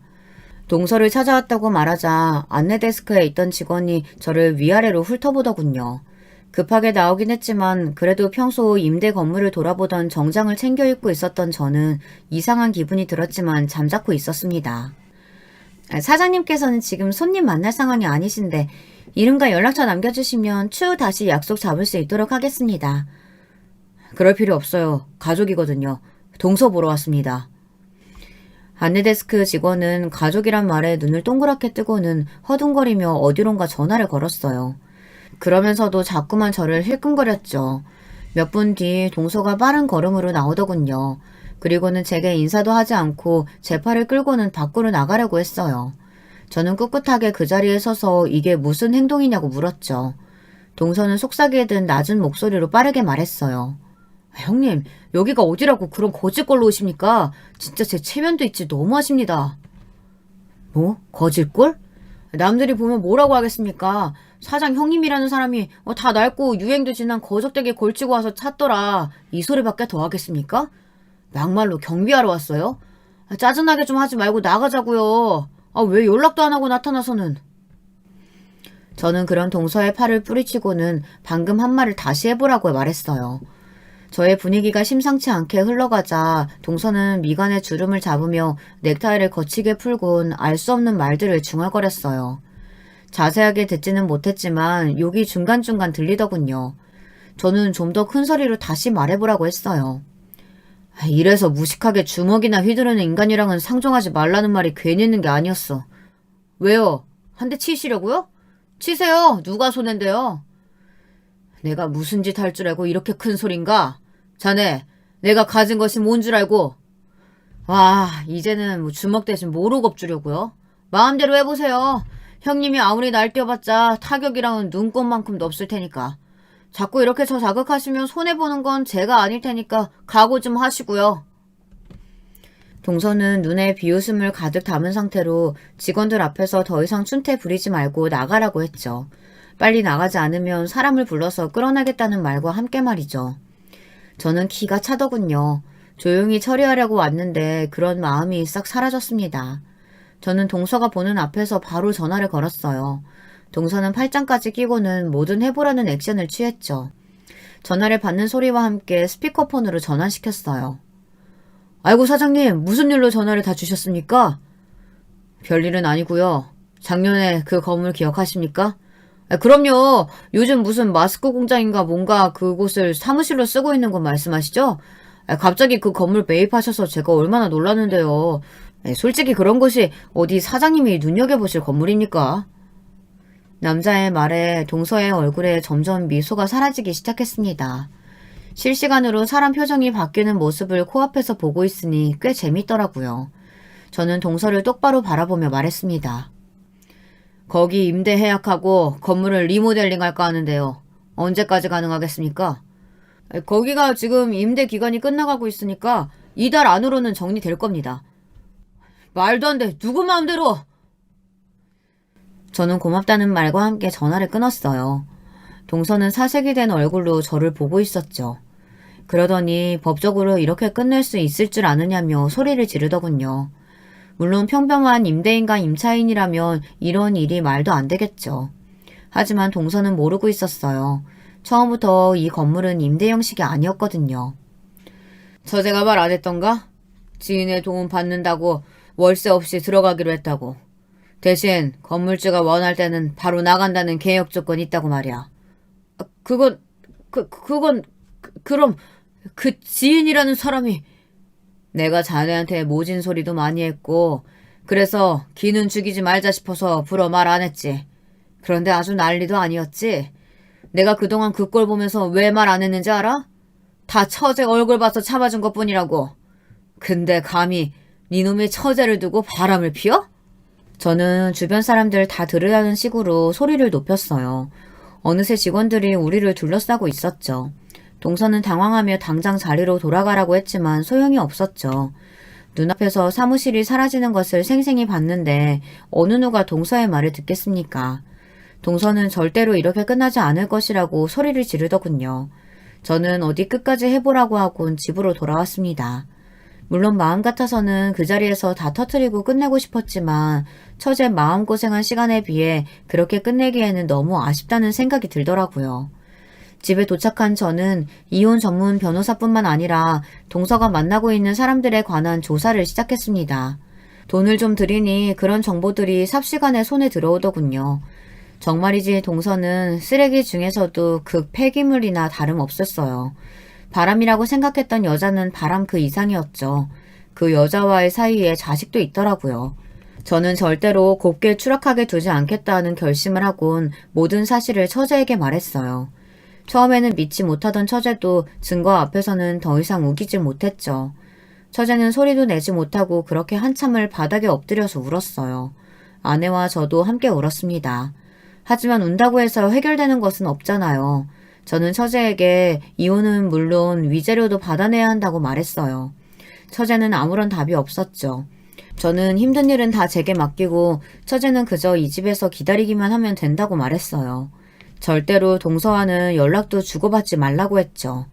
동서를 찾아왔다고 말하자 안내데스크에 있던 직원이 저를 위아래로 훑어보더군요. 급하게 나오긴 했지만 그래도 평소 임대 건물을 돌아보던 정장을 챙겨 입고 있었던 저는 이상한 기분이 들었지만 잠자코 있었습니다. 사장님께서는 지금 손님 만날 상황이 아니신데 이름과 연락처 남겨주시면 추후 다시 약속 잡을 수 있도록 하겠습니다. 그럴 필요 없어요. 가족이거든요. 동서 보러 왔습니다. 안내데스크 직원은 가족이란 말에 눈을 동그랗게 뜨고는 허둥거리며 어디론가 전화를 걸었어요. 그러면서도 자꾸만 저를 힐끔거렸죠. 몇 분 뒤 동서가 빠른 걸음으로 나오더군요. 그리고는 제게 인사도 하지 않고 제 팔을 끌고는 밖으로 나가려고 했어요. 저는 꿋꿋하게 그 자리에 서서 이게 무슨 행동이냐고 물었죠. 동서는 속삭이에 든 낮은 목소리로 빠르게 말했어요. 형님, 여기가 어디라고 그런 거짓골로 오십니까? 진짜 제 체면도 있지 너무하십니다. 뭐? 거짓골? 남들이 보면 뭐라고 하겠습니까? 사장 형님이라는 사람이 다 낡고 유행도 지난 거적대게 걸치고 와서 찾더라. 이 소리밖에 더 하겠습니까? 막말로 경비하러 왔어요? 짜증나게 좀 하지 말고 나가자고요. 왜 연락도 안 하고 나타나서는. 저는 그런 동서의 팔을 뿌리치고는 방금 한 말을 다시 해보라고 말했어요. 저의 분위기가 심상치 않게 흘러가자 동서는 미간에 주름을 잡으며 넥타이를 거치게 풀곤 알 수 없는 말들을 중얼거렸어요. 자세하게 듣지는 못했지만 욕이 중간중간 들리더군요. 저는 좀 더 큰 소리로 다시 말해보라고 했어요. 이래서 무식하게 주먹이나 휘두르는 인간이랑은 상종하지 말라는 말이 괜히 있는 게 아니었어. 왜요? 한 대 치시려고요? 치세요. 누가 손해인데요? 내가 무슨 짓 할 줄 알고 이렇게 큰 소린가? 자네, 내가 가진 것이 뭔 줄 알고? 와, 이제는 주먹 대신 모로겁 주려고요? 마음대로 해보세요. 형님이 아무리 날뛰어봤자 타격이랑은 눈꼽만큼도 없을 테니까. 자꾸 이렇게 저 자극하시면 손해보는 건 제가 아닐 테니까 각오 좀 하시고요. 동서는 눈에 비웃음을 가득 담은 상태로 직원들 앞에서 더 이상 춘태 부리지 말고 나가라고 했죠. 빨리 나가지 않으면 사람을 불러서 끌어내겠다는 말과 함께 말이죠. 저는 기가 차더군요. 조용히 처리하려고 왔는데 그런 마음이 싹 사라졌습니다. 저는 동서가 보는 앞에서 바로 전화를 걸었어요. 동서는 팔짱까지 끼고는 뭐든 해보라는 액션을 취했죠. 전화를 받는 소리와 함께 스피커폰으로 전환시켰어요. 아이고 사장님, 무슨 일로 전화를 다 주셨습니까? 별일은 아니고요. 작년에 그 건물 기억하십니까? 그럼요. 요즘 무슨 마스크 공장인가 뭔가 그곳을 사무실로 쓰고 있는 건 말씀하시죠? 갑자기 그 건물 매입하셔서 제가 얼마나 놀랐는데요. 솔직히 그런 곳이 어디 사장님이 눈여겨보실 건물입니까? 남자의 말에 동서의 얼굴에 점점 미소가 사라지기 시작했습니다. 실시간으로 사람 표정이 바뀌는 모습을 코앞에서 보고 있으니 꽤 재밌더라고요. 저는 동서를 똑바로 바라보며 말했습니다. 거기 임대 해약하고 건물을 리모델링 할까 하는데요. 언제까지 가능하겠습니까? 거기가 지금 임대 기간이 끝나가고 있으니까 이달 안으로는 정리될 겁니다. 말도 안 돼. 누구 마음대로. 저는 고맙다는 말과 함께 전화를 끊었어요. 동서는 사색이 된 얼굴로 저를 보고 있었죠. 그러더니 법적으로 이렇게 끝낼 수 있을 줄 아느냐며 소리를 지르더군요. 물론 평범한 임대인과 임차인이라면 이런 일이 말도 안 되겠죠. 하지만 동서는 모르고 있었어요. 처음부터 이 건물은 임대 형식이 아니었거든요. 처제가 말 안 했던가? 지인의 도움 받는다고 월세 없이 들어가기로 했다고. 대신 건물주가 원할 때는 바로 나간다는 계약 조건 있다고 말이야. 그건 그럼 그 지인이라는 사람이 내가 자네한테 모진 소리도 많이 했고 그래서 기는 죽이지 말자 싶어서 불어 말 안 했지. 그런데 아주 난리도 아니었지. 내가 그동안 그 꼴 보면서 왜 말 안 했는지 알아? 다 처제 얼굴 봐서 참아준 것뿐이라고. 근데 감히 니놈의 처제를 두고 바람을 피워? 저는 주변 사람들 다 들으라는 식으로 소리를 높였어요. 어느새 직원들이 우리를 둘러싸고 있었죠. 동서는 당황하며 당장 자리로 돌아가라고 했지만 소용이 없었죠. 눈앞에서 사무실이 사라지는 것을 생생히 봤는데 어느 누가 동서의 말을 듣겠습니까? 동서는 절대로 이렇게 끝나지 않을 것이라고 소리를 지르더군요. 저는 어디 끝까지 해보라고 하곤 집으로 돌아왔습니다. 물론 마음 같아서는 그 자리에서 다 터뜨리고 끝내고 싶었지만 처제 마음고생한 시간에 비해 그렇게 끝내기에는 너무 아쉽다는 생각이 들더라고요. 집에 도착한 저는 이혼 전문 변호사뿐만 아니라 동서가 만나고 있는 사람들에 관한 조사를 시작했습니다. 돈을 좀 들이니 그런 정보들이 삽시간에 손에 들어오더군요. 정말이지 동서는 쓰레기 중에서도 극 폐기물이나 다름없었어요. 바람이라고 생각했던 여자는 바람 그 이상이었죠. 그 여자와의 사이에 자식도 있더라고요. 저는 절대로 곱게 추락하게 두지 않겠다는 결심을 하곤 모든 사실을 처제에게 말했어요. 처음에는 믿지 못하던 처제도 증거 앞에서는 더 이상 우기지 못했죠. 처제는 소리도 내지 못하고 그렇게 한참을 바닥에 엎드려서 울었어요. 아내와 저도 함께 울었습니다. 하지만 운다고 해서 해결되는 것은 없잖아요. 저는 처제에게 이혼은 물론 위자료도 받아내야 한다고 말했어요. 처제는 아무런 답이 없었죠. 저는 힘든 일은 다 제게 맡기고 처제는 그저 이 집에서 기다리기만 하면 된다고 말했어요. 절대로 동서와는 연락도 주고받지 말라고 했죠.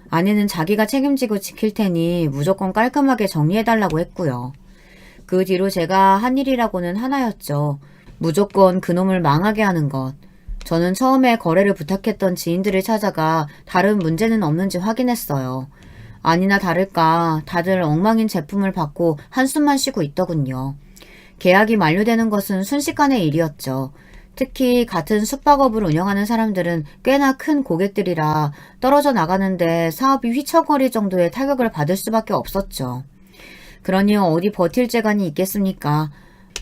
아내는 자기가 책임지고 지킬 테니 무조건 깔끔하게 정리해달라고 했고요. 그 뒤로 제가 한 일이라고는 하나였죠. 무조건 그놈을 망하게 하는 것. 저는 처음에 거래를 부탁했던 지인들을 찾아가 다른 문제는 없는지 확인했어요. 아니나 다를까 다들 엉망인 제품을 받고 한숨만 쉬고 있더군요. 계약이 만료되는 것은 순식간의 일이었죠. 특히 같은 숙박업을 운영하는 사람들은 꽤나 큰 고객들이라 떨어져 나가는데 사업이 휘청거릴 정도의 타격을 받을 수밖에 없었죠. 그러니 어디 버틸 재간이 있겠습니까?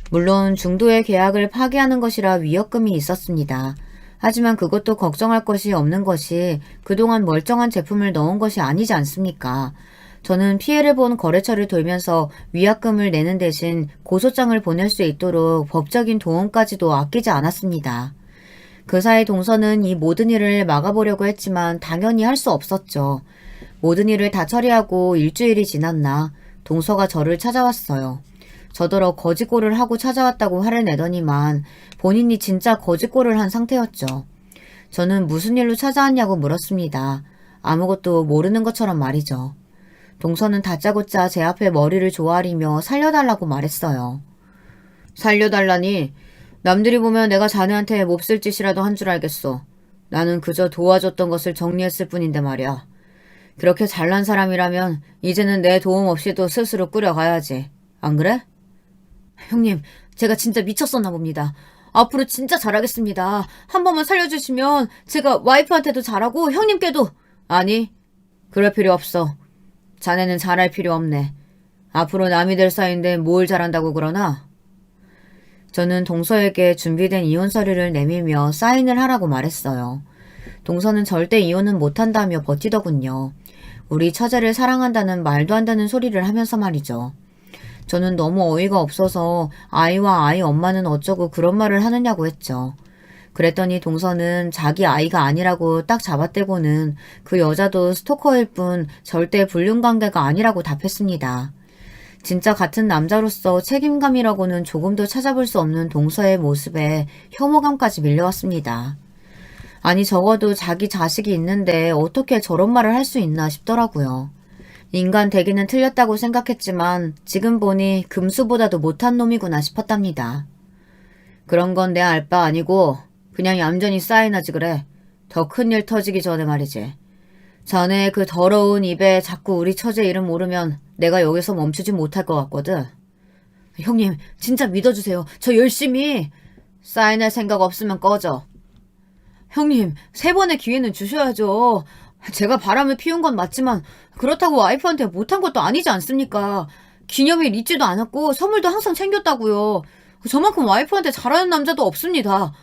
물론 중도의 계약을 파기하는 것이라 위약금이 있었습니다. 하지만 그것도 걱정할 것이 없는 것이 그동안 멀쩡한 제품을 넣은 것이 아니지 않습니까? 저는 피해를 본 거래처를 돌면서 위약금을 내는 대신 고소장을 보낼 수 있도록 법적인 도움까지도 아끼지 않았습니다. 그 사이 동서는 이 모든 일을 막아보려고 했지만 당연히 할 수 없었죠. 모든 일을 다 처리하고 일주일이 지났나 동서가 저를 찾아왔어요. 저더러 거짓골을 하고 찾아왔다고 화를 내더니만 본인이 진짜 거짓골을 한 상태였죠. 저는 무슨 일로 찾아왔냐고 물었습니다. 아무것도 모르는 것처럼 말이죠. 동서는 다짜고짜 제 앞에 머리를 조아리며 살려달라고 말했어요. 살려달라니? 남들이 보면 내가 자네한테 몹쓸 짓이라도 한 줄 알겠소. 나는 그저 도와줬던 것을 정리했을 뿐인데 말이야. 그렇게 잘난 사람이라면 이제는 내 도움 없이도 스스로 꾸려가야지. 안 그래? 형님, 제가 진짜 미쳤었나 봅니다. 앞으로 진짜 잘하겠습니다. 한 번만 살려주시면 제가 와이프한테도 잘하고 형님께도. 아니, 그럴 필요 없어. 자네는 잘할 필요 없네. 앞으로 남이 될 사이인데 뭘 잘한다고 그러나? 저는 동서에게 준비된 이혼 서류를 내밀며 사인을 하라고 말했어요. 동서는 절대 이혼은 못한다며 버티더군요. 우리 처제를 사랑한다는 말도 안 되는 소리를 하면서 말이죠. 저는 너무 어이가 없어서 아이와 아이 엄마는 어쩌고 그런 말을 하느냐고 했죠. 그랬더니 동서는 자기 아이가 아니라고 딱 잡아떼고는 그 여자도 스토커일 뿐 절대 불륜관계가 아니라고 답했습니다. 진짜 같은 남자로서 책임감이라고는 조금도 찾아볼 수 없는 동서의 모습에 혐오감까지 밀려왔습니다. 아니 적어도 자기 자식이 있는데 어떻게 저런 말을 할 수 있나 싶더라고요. 인간 되기는 틀렸다고 생각했지만 지금 보니 금수보다도 못한 놈이구나 싶었답니다. 그런 건 내 알 바 아니고 그냥 얌전히 사인하지 그래. 더 큰일 터지기 전에 말이지. 자네 그 더러운 입에 자꾸 우리 처제 이름 모르면 내가 여기서 멈추지 못할 것 같거든. 형님 진짜 믿어주세요. 저 열심히. 사인할 생각 없으면 꺼져. 형님 3번의 기회는 주셔야죠. 제가 바람을 피운 건 맞지만 그렇다고 와이프한테 못한 것도 아니지 않습니까? 기념일 잊지도 않았고 선물도 항상 챙겼다고요. 저만큼 와이프한테 잘하는 남자도 없습니다.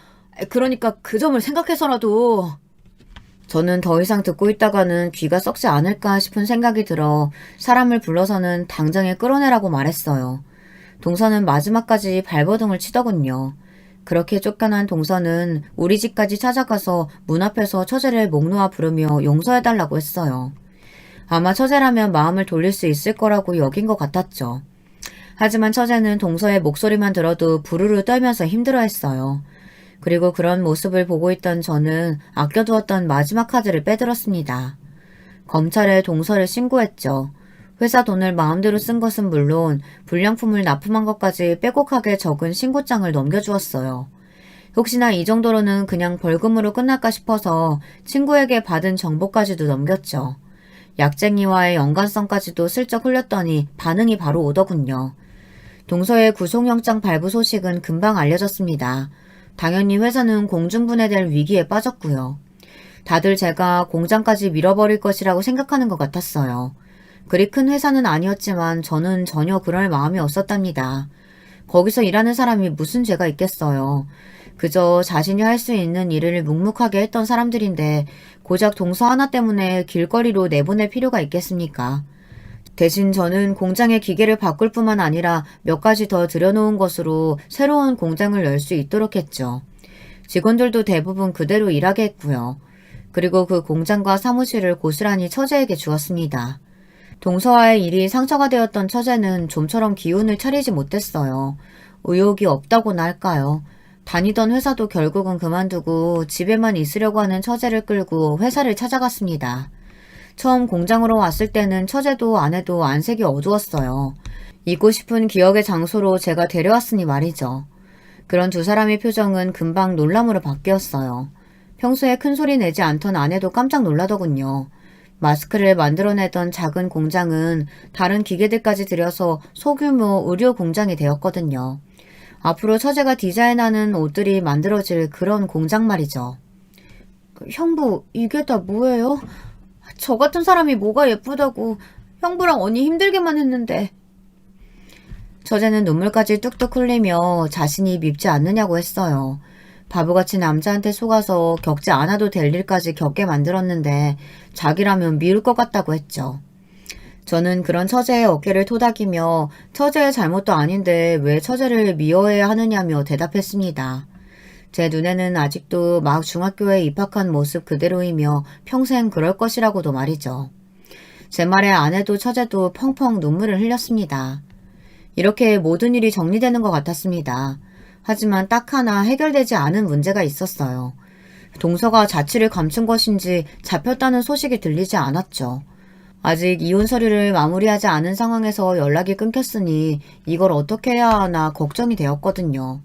그러니까 그 점을 생각해서라도. 저는 더 이상 듣고 있다가는 귀가 썩지 않을까 싶은 생각이 들어 사람을 불러서는 당장에 끌어내라고 말했어요. 동서는 마지막까지 발버둥을 치더군요. 그렇게 쫓겨난 동서는 우리 집까지 찾아가서 문 앞에서 처제를 목 놓아 부르며 용서해달라고 했어요. 아마 처제라면 마음을 돌릴 수 있을 거라고 여긴 것 같았죠. 하지만 처제는 동서의 목소리만 들어도 부르르 떨면서 힘들어했어요. 그리고 그런 모습을 보고 있던 저는 아껴두었던 마지막 카드를 빼들었습니다. 검찰에 동서를 신고했죠. 회사 돈을 마음대로 쓴 것은 물론 불량품을 납품한 것까지 빼곡하게 적은 신고장을 넘겨주었어요. 혹시나 이 정도로는 그냥 벌금으로 끝날까 싶어서 친구에게 받은 정보까지도 넘겼죠. 약쟁이와의 연관성까지도 슬쩍 흘렸더니 반응이 바로 오더군요. 동서의 구속영장 발부 소식은 금방 알려졌습니다. 당연히 회사는 공중분해될 위기에 빠졌고요. 다들 제가 공장까지 밀어버릴 것이라고 생각하는 것 같았어요. 그리 큰 회사는 아니었지만 저는 전혀 그럴 마음이 없었답니다. 거기서 일하는 사람이 무슨 죄가 있겠어요. 그저 자신이 할 수 있는 일을 묵묵하게 했던 사람들인데 고작 동서 하나 때문에 길거리로 내보낼 필요가 있겠습니까? 대신 저는 공장의 기계를 바꿀 뿐만 아니라 몇 가지 더 들여놓은 것으로 새로운 공장을 열 수 있도록 했죠. 직원들도 대부분 그대로 일하게 했고요. 그리고 그 공장과 사무실을 고스란히 처제에게 주었습니다. 동서와의 일이 상처가 되었던 처제는 좀처럼 기운을 차리지 못했어요. 의욕이 없다고나 할까요? 다니던 회사도 결국은 그만두고 집에만 있으려고 하는 처제를 끌고 회사를 찾아갔습니다. 처음 공장으로 왔을 때는 처제도 아내도 안색이 어두웠어요. 잊고 싶은 기억의 장소로 제가 데려왔으니 말이죠. 그런 두 사람의 표정은 금방 놀람으로 바뀌었어요. 평소에 큰 소리 내지 않던 아내도 깜짝 놀라더군요. 마스크를 만들어내던 작은 공장은 다른 기계들까지 들여서 소규모 의료 공장이 되었거든요. 앞으로 처제가 디자인하는 옷들이 만들어질 그런 공장 말이죠. 형부, 이게 다 뭐예요? 저 같은 사람이 뭐가 예쁘다고. 형부랑 언니 힘들게만 했는데. 처제는 눈물까지 뚝뚝 흘리며 자신이 밉지 않느냐고 했어요. 바보같이 남자한테 속아서 겪지 않아도 될 일까지 겪게 만들었는데 자기라면 미울 것 같다고 했죠. 저는 그런 처제의 어깨를 토닥이며 처제의 잘못도 아닌데 왜 처제를 미워해야 하느냐며 대답했습니다. 제 눈에는 아직도 막 중학교에 입학한 모습 그대로이며 평생 그럴 것이라고도 말이죠. 제 말에 아내도 처제도 펑펑 눈물을 흘렸습니다. 이렇게 모든 일이 정리되는 것 같았습니다. 하지만 딱 하나 해결되지 않은 문제가 있었어요. 동서가 자취를 감춘 것인지 잡혔다는 소식이 들리지 않았죠. 아직 이혼 서류를 마무리하지 않은 상황에서 연락이 끊겼으니 이걸 어떻게 해야 하나 걱정이 되었거든요.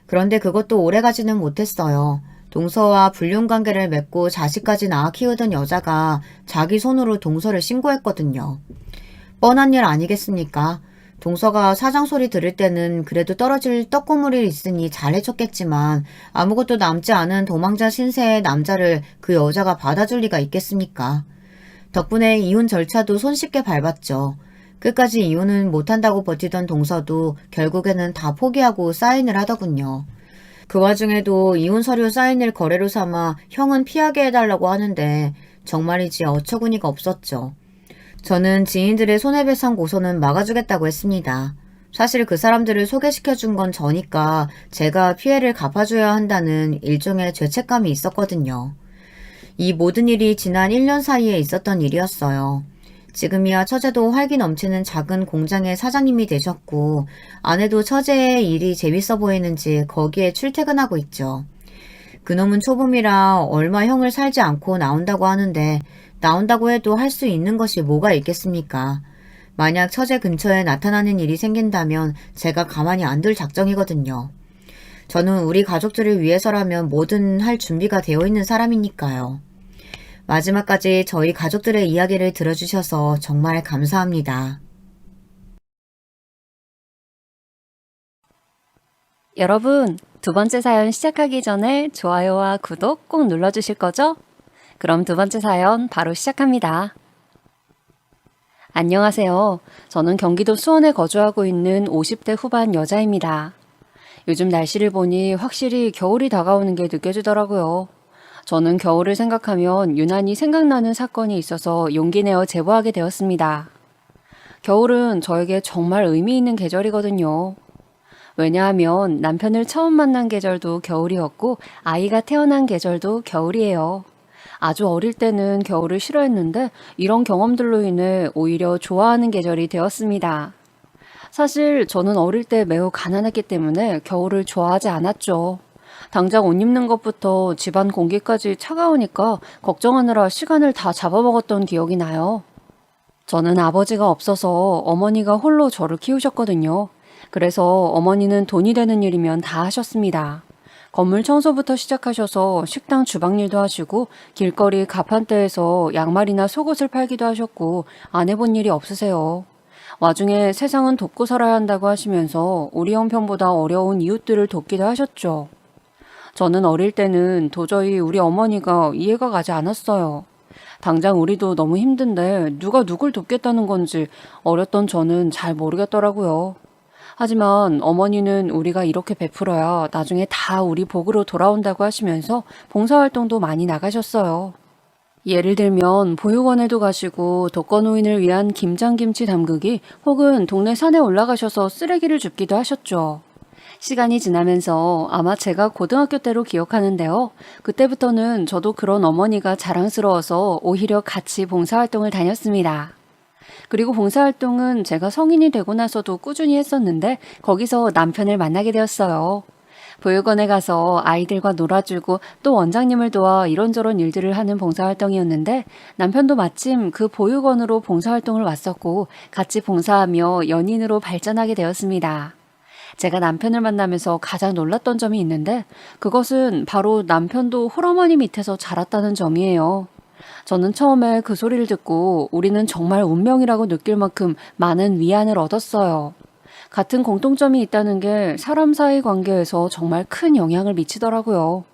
그런데 그것도 오래가지는 못했어요. 동서와 불륜관계를 맺고 자식까지 낳아 키우던 여자가 자기 손으로 동서를 신고했거든요. 뻔한 일 아니겠습니까? 동서가 사장 소리 들을 때는 그래도 떨어질 떡고물이 있으니 잘해줬겠지만 아무것도 남지 않은 도망자 신세의 남자를 그 여자가 받아줄 리가 있겠습니까? 덕분에 이혼 절차도 손쉽게 밟았죠. 끝까지 이혼은 못한다고 버티던 동서도 결국에는 다 포기하고 사인을 하더군요. 그 와중에도 이혼 서류 사인을 거래로 삼아 형은 피하게 해달라고 하는데 정말이지 어처구니가 없었죠. 저는 지인들의 손해배상 고소는 막아주겠다고 했습니다. 사실 그 사람들을 소개시켜준 건 저니까 제가 피해를 갚아줘야 한다는 일종의 죄책감이 있었거든요. 이 모든 일이 지난 1년 사이에 있었던 일이었어요. 지금이야 처제도 활기 넘치는 작은 공장의 사장님이 되셨고 아내도 처제의 일이 재밌어 보이는지 거기에 출퇴근하고 있죠. 그놈은 초범이라 얼마 형을 살지 않고 나온다고 하는데 나온다고 해도 할 수 있는 것이 뭐가 있겠습니까? 만약 처제 근처에 나타나는 일이 생긴다면 제가 가만히 안 둘 작정이거든요. 저는 우리 가족들을 위해서라면 뭐든 할 준비가 되어 있는 사람이니까요. 마지막까지 저희 가족들의 이야기를 들어주셔서 정말 감사합니다. 여러분, 두 번째 사연 시작하기 전에 좋아요와 구독 꼭 눌러주실 거죠? 그럼 두 번째 사연 바로 시작합니다. 안녕하세요. 저는 경기도 수원에 거주하고 있는 50대 후반 여자입니다. 요즘 날씨를 보니 확실히 겨울이 다가오는 게 느껴지더라고요. 저는 겨울을 생각하면 유난히 생각나는 사건이 있어서 용기 내어 제보하게 되었습니다. 겨울은 저에게 정말 의미 있는 계절이거든요. 왜냐하면 남편을 처음 만난 계절도 겨울이었고 아이가 태어난 계절도 겨울이에요. 아주 어릴 때는 겨울을 싫어했는데 이런 경험들로 인해 오히려 좋아하는 계절이 되었습니다. 사실 저는 어릴 때 매우 가난했기 때문에 겨울을 좋아하지 않았죠. 당장 옷 입는 것부터 집안 공기까지 차가우니까 걱정하느라 시간을 다 잡아먹었던 기억이 나요. 저는 아버지가 없어서 어머니가 홀로 저를 키우셨거든요. 그래서 어머니는 돈이 되는 일이면 다 하셨습니다. 건물 청소부터 시작하셔서 식당 주방 일도 하시고 길거리 가판대에서 양말이나 속옷을 팔기도 하셨고 안 해본 일이 없으세요. 와중에 세상은 돕고 살아야 한다고 하시면서 우리 형편보다 어려운 이웃들을 돕기도 하셨죠. 저는 어릴 때는 도저히 우리 어머니가 이해가 가지 않았어요. 당장 우리도 너무 힘든데 누가 누굴 돕겠다는 건지 어렸던 저는 잘 모르겠더라고요. 하지만 어머니는 우리가 이렇게 베풀어야 나중에 다 우리 복으로 돌아온다고 하시면서 봉사활동도 많이 나가셨어요. 예를 들면 보육원에도 가시고 독거노인을 위한 김장김치 담그기 혹은 동네 산에 올라가셔서 쓰레기를 줍기도 하셨죠. 시간이 지나면서 아마 제가 고등학교 때로 기억하는데요. 그때부터는 저도 그런 어머니가 자랑스러워서 오히려 같이 봉사활동을 다녔습니다. 그리고 봉사활동은 제가 성인이 되고 나서도 꾸준히 했었는데 거기서 남편을 만나게 되었어요. 보육원에 가서 아이들과 놀아주고 또 원장님을 도와 이런저런 일들을 하는 봉사활동이었는데 남편도 마침 그 보육원으로 봉사활동을 왔었고 같이 봉사하며 연인으로 발전하게 되었습니다. 제가 남편을 만나면서 가장 놀랐던 점이 있는데 그것은 바로 남편도 홀어머니 밑에서 자랐다는 점이에요. 저는 처음에 그 소리를 듣고 우리는 정말 운명이라고 느낄 만큼 많은 위안을 얻었어요. 같은 공통점이 있다는 게 사람 사이 관계에서 정말 큰 영향을 미치더라고요.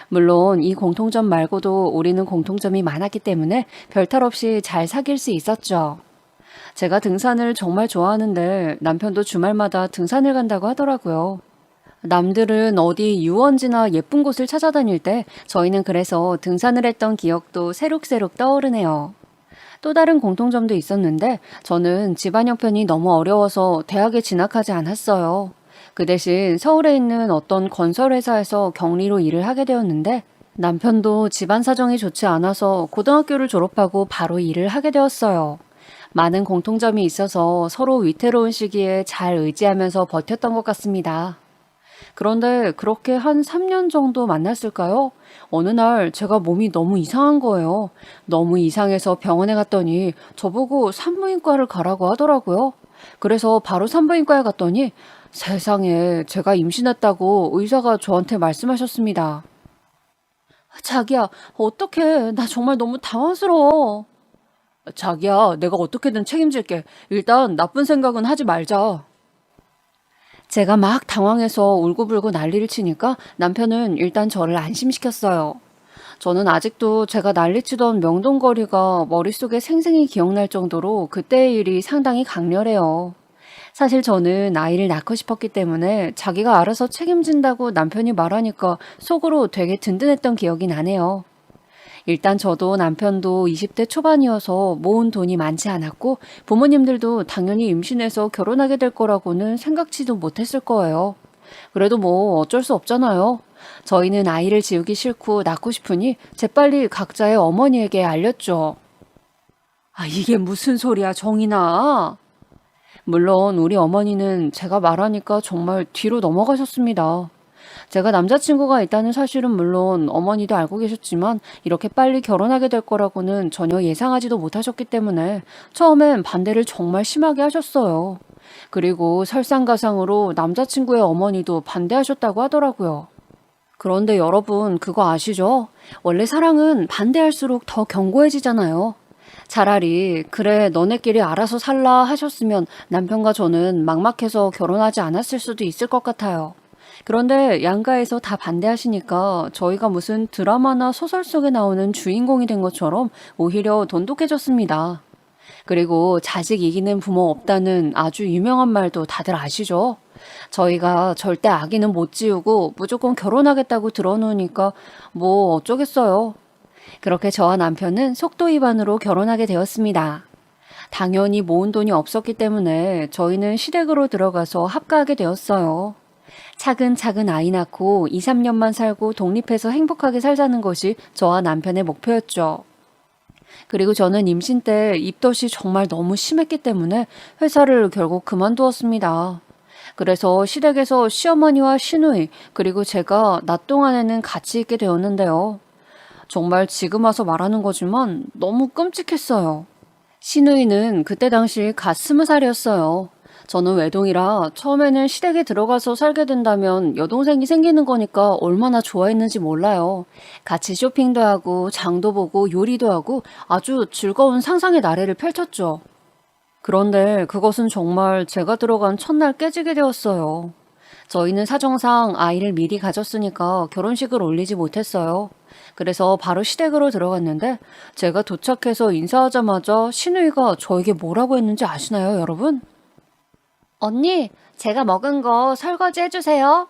물론 이 공통점 말고도 우리는 공통점이 많았기 때문에 별탈 없이 잘 사귈 수 있었죠. 제가 등산을 정말 좋아하는데 남편도 주말마다 등산을 간다고 하더라고요. 남들은 어디 유원지나 예쁜 곳을 찾아다닐 때 저희는 그래서 등산을 했던 기억도 새록새록 떠오르네요. 또 다른 공통점도 있었는데 저는 집안 형편이 너무 어려워서 대학에 진학하지 않았어요. 그 대신 서울에 있는 어떤 건설회사에서 격리로 일을 하게 되었는데 남편도 집안 사정이 좋지 않아서 고등학교를 졸업하고 바로 일을 하게 되었어요. 많은 공통점이 있어서 서로 위태로운 시기에 잘 의지하면서 버텼던 것 같습니다. 그런데 그렇게 한 3년 정도 만났을까요? 어느 날 제가 몸이 너무 이상한 거예요. 너무 이상해서 병원에 갔더니 저보고 산부인과를 가라고 하더라고요. 그래서 바로 산부인과에 갔더니 세상에 제가 임신했다고 의사가 저한테 말씀하셨습니다. 자기야, 어떡해. 나 정말 너무 당황스러워. 자기야, 내가 어떻게든 책임질게. 일단 나쁜 생각은 하지 말자. 제가 막 당황해서 울고불고 난리를 치니까 남편은 일단 저를 안심시켰어요. 저는 아직도 제가 난리치던 명동거리가 머릿속에 생생히 기억날 정도로 그때의 일이 상당히 강렬해요. 사실 저는 아이를 낳고 싶었기 때문에 자기가 알아서 책임진다고 남편이 말하니까 속으로 되게 든든했던 기억이 나네요. 일단 저도 남편도 20대 초반이어서 모은 돈이 많지 않았고 부모님들도 당연히 임신해서 결혼하게 될 거라고는 생각지도 못했을 거예요. 그래도 뭐 어쩔 수 없잖아요. 저희는 아이를 지우기 싫고 낳고 싶으니 재빨리 각자의 어머니에게 알렸죠. 아, 이게 무슨 소리야, 정인아. 물론 우리 어머니는 제가 말하니까 정말 뒤로 넘어가셨습니다. 제가 남자친구가 있다는 사실은 물론 어머니도 알고 계셨지만 이렇게 빨리 결혼하게 될 거라고는 전혀 예상하지도 못하셨기 때문에 처음엔 반대를 정말 심하게 하셨어요. 그리고 설상가상으로 남자친구의 어머니도 반대하셨다고 하더라고요. 그런데 여러분, 그거 아시죠? 원래 사랑은 반대할수록 더 견고해지잖아요. 차라리 그래 너네끼리 알아서 살라 하셨으면 남편과 저는 막막해서 결혼하지 않았을 수도 있을 것 같아요. 그런데 양가에서 다 반대하시니까 저희가 무슨 드라마나 소설 속에 나오는 주인공이 된 것처럼 오히려 돈독해졌습니다. 그리고 자식 이기는 부모 없다는 아주 유명한 말도 다들 아시죠? 저희가 절대 아기는 못 지우고 무조건 결혼하겠다고 들어놓으니까 뭐 어쩌겠어요. 그렇게 저와 남편은 속도 위반으로 결혼하게 되었습니다. 당연히 모은 돈이 없었기 때문에 저희는 시댁으로 들어가서 합가하게 되었어요. 차근차근 아이 낳고 2, 3년만 살고 독립해서 행복하게 살자는 것이 저와 남편의 목표였죠. 그리고 저는 임신 때 입덧이 정말 너무 심했기 때문에 회사를 결국 그만두었습니다. 그래서 시댁에서 시어머니와 시누이 그리고 제가 낮 동안에는 같이 있게 되었는데요. 정말 지금 와서 말하는 거지만 너무 끔찍했어요. 시누이는 그때 당시 갓 20살이었어요. 저는 외동이라 처음에는 시댁에 들어가서 살게 된다면 여동생이 생기는 거니까 얼마나 좋아했는지 몰라요. 같이 쇼핑도 하고 장도 보고 요리도 하고 아주 즐거운 상상의 나래를 펼쳤죠. 그런데 그것은 정말 제가 들어간 첫날 깨지게 되었어요. 저희는 사정상 아이를 미리 가졌으니까 결혼식을 올리지 못했어요. 그래서 바로 시댁으로 들어갔는데 제가 도착해서 인사하자마자 시누이가 저에게 뭐라고 했는지 아시나요, 여러분? 언니, 제가 먹은 거 설거지 해주세요.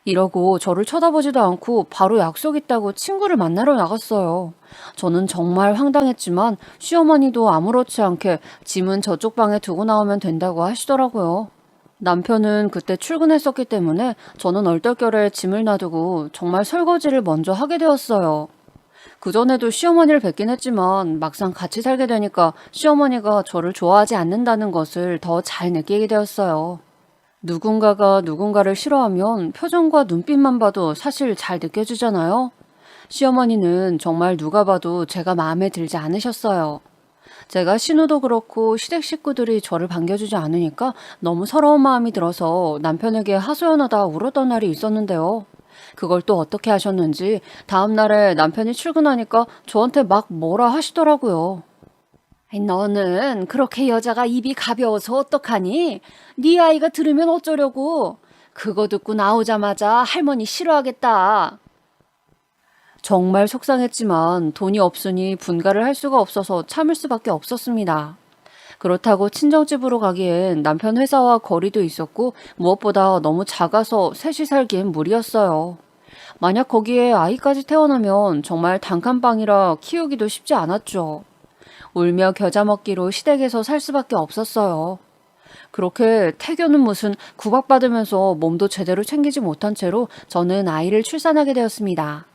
이러고 저를 쳐다보지도 않고 바로 약속 있다고 친구를 만나러 나갔어요. 저는 정말 황당했지만 시어머니도 아무렇지 않게 짐은 저쪽 방에 두고 나오면 된다고 하시더라고요. 남편은 그때 출근했었기 때문에 저는 얼떨결에 짐을 놔두고 정말 설거지를 먼저 하게 되었어요. 그전에도 시어머니를 뵙긴 했지만 막상 같이 살게 되니까 시어머니가 저를 좋아하지 않는다는 것을 더 잘 느끼게 되었어요. 누군가가 누군가를 싫어하면 표정과 눈빛만 봐도 사실 잘 느껴지잖아요. 시어머니는 정말 누가 봐도 제가 마음에 들지 않으셨어요. 제가 신우도 그렇고 시댁 식구들이 저를 반겨주지 않으니까 너무 서러운 마음이 들어서 남편에게 하소연하다 울었던 날이 있었는데요. 그걸 또 어떻게 하셨는지 다음 날에 남편이 출근하니까 저한테 막 뭐라 하시더라고요. 아이, 너는 그렇게 여자가 입이 가벼워서 어떡하니? 네 아이가 들으면 어쩌려고? 그거 듣고 나오자마자 할머니 싫어하겠다. 정말 속상했지만 돈이 없으니 분가를 할 수가 없어서 참을 수밖에 없었습니다. 그렇다고 친정집으로 가기엔 남편 회사와 거리도 있었고 무엇보다 너무 작아서 셋이 살기엔 무리였어요. 만약 거기에 아이까지 태어나면 정말 단칸방이라 키우기도 쉽지 않았죠. 울며 겨자 먹기로 시댁에서 살 수밖에 없었어요. 그렇게 태교는 무슨 구박받으면서 몸도 제대로 챙기지 못한 채로 저는 아이를 출산하게 되었습니다.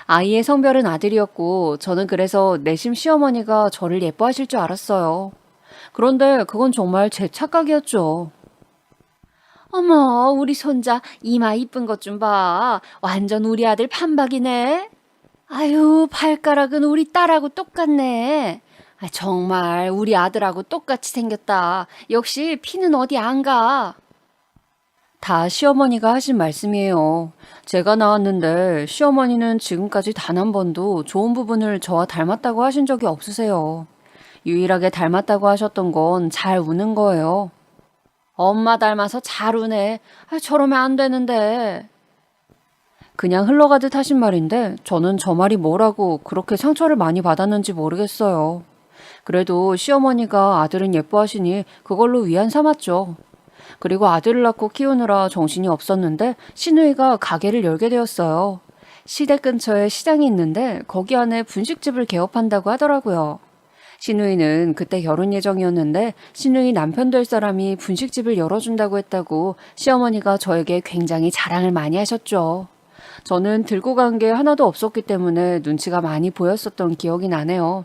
아이의 성별은 아들이었고 저는 그래서 내심 시어머니가 저를 예뻐하실 줄 알았어요. 그런데 그건 정말 제 착각이었죠. 어머, 우리 손자 이마 이쁜 것 좀 봐. 완전 우리 아들 판박이네. 아유, 발가락은 우리 딸하고 똑같네. 아, 정말 우리 아들하고 똑같이 생겼다. 역시 피는 어디 안 가. 다 시어머니가 하신 말씀이에요. 제가 나왔는데 시어머니는 지금까지 단 한 번도 좋은 부분을 저와 닮았다고 하신 적이 없으세요. 유일하게 닮았다고 하셨던 건 잘 우는 거예요. 엄마 닮아서 잘 우네. 저러면 안 되는데. 그냥 흘러가듯 하신 말인데 저는 저 말이 뭐라고 그렇게 상처를 많이 받았는지 모르겠어요. 그래도 시어머니가 아들은 예뻐하시니 그걸로 위안 삼았죠. 그리고 아들을 낳고 키우느라 정신이 없었는데 시누이가 가게를 열게 되었어요. 시댁 근처에 시장이 있는데 거기 안에 분식집을 개업한다고 하더라고요. 시누이는 그때 결혼 예정이었는데 시누이 남편 될 사람이 분식집을 열어준다고 했다고 시어머니가 저에게 굉장히 자랑을 많이 하셨죠. 저는 들고 간 게 하나도 없었기 때문에 눈치가 많이 보였었던 기억이 나네요.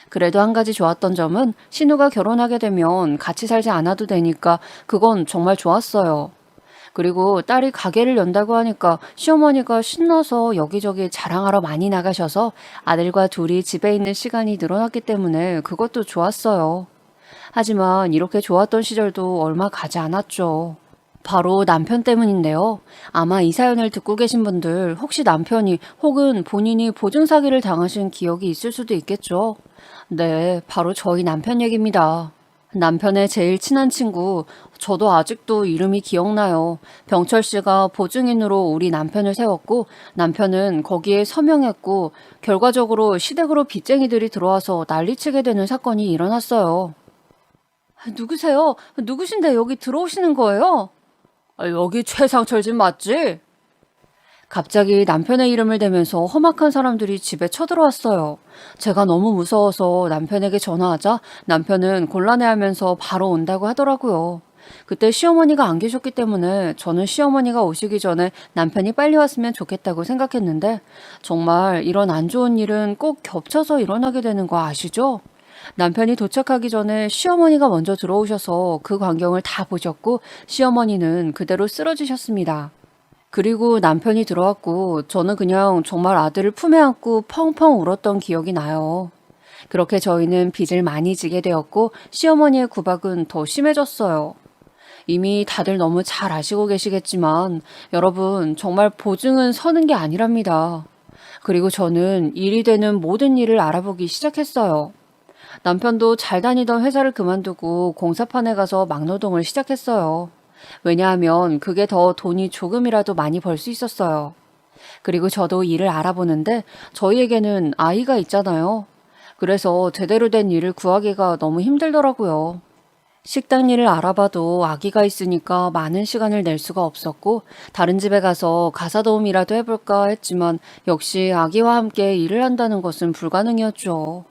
그래도 한 가지 좋았던 점은 신우가 결혼하게 되면 같이 살지 않아도 되니까 그건 정말 좋았어요. 그리고 딸이 가게를 연다고 하니까 시어머니가 신나서 여기저기 자랑하러 많이 나가셔서 아들과 둘이 집에 있는 시간이 늘어났기 때문에 그것도 좋았어요. 하지만 이렇게 좋았던 시절도 얼마 가지 않았죠. 바로 남편 때문인데요. 아마 이 사연을 듣고 계신 분들 혹시 남편이 혹은 본인이 보증 사기를 당하신 기억이 있을 수도 있겠죠. 네, 바로 저희 남편 얘기입니다. 남편의 제일 친한 친구, 저도 아직도 이름이 기억나요. 병철 씨가 보증인으로 우리 남편을 세웠고 남편은 거기에 서명했고 결과적으로 시댁으로 빚쟁이들이 들어와서 난리치게 되는 사건이 일어났어요. 누구세요? 누구신데 여기 들어오시는 거예요? 여기 최상철 집 맞지? 갑자기 남편의 이름을 대면서 험악한 사람들이 집에 쳐들어왔어요. 제가 너무 무서워서 남편에게 전화하자 남편은 곤란해하면서 바로 온다고 하더라고요. 그때 시어머니가 안 계셨기 때문에 저는 시어머니가 오시기 전에 남편이 빨리 왔으면 좋겠다고 생각했는데 정말 이런 안 좋은 일은 꼭 겹쳐서 일어나게 되는 거 아시죠? 남편이 도착하기 전에 시어머니가 먼저 들어오셔서 그 광경을 다 보셨고 시어머니는 그대로 쓰러지셨습니다. 그리고 남편이 들어왔고 저는 그냥 정말 아들을 품에 안고 펑펑 울었던 기억이 나요. 그렇게 저희는 빚을 많이 지게 되었고 시어머니의 구박은 더 심해졌어요. 이미 다들 너무 잘 아시고 계시겠지만 여러분 정말 보증은 서는 게 아니랍니다. 그리고 저는 일이 되는 모든 일을 알아보기 시작했어요. 남편도 잘 다니던 회사를 그만두고 공사판에 가서 막노동을 시작했어요. 왜냐하면 그게 더 돈이 조금이라도 많이 벌 수 있었어요. 그리고 저도 일을 알아보는데 저희에게는 아이가 있잖아요. 그래서 제대로 된 일을 구하기가 너무 힘들더라고요. 식당 일을 알아봐도 아기가 있으니까 많은 시간을 낼 수가 없었고 다른 집에 가서 가사 도우미라도 해볼까 했지만 역시 아기와 함께 일을 한다는 것은 불가능이었죠.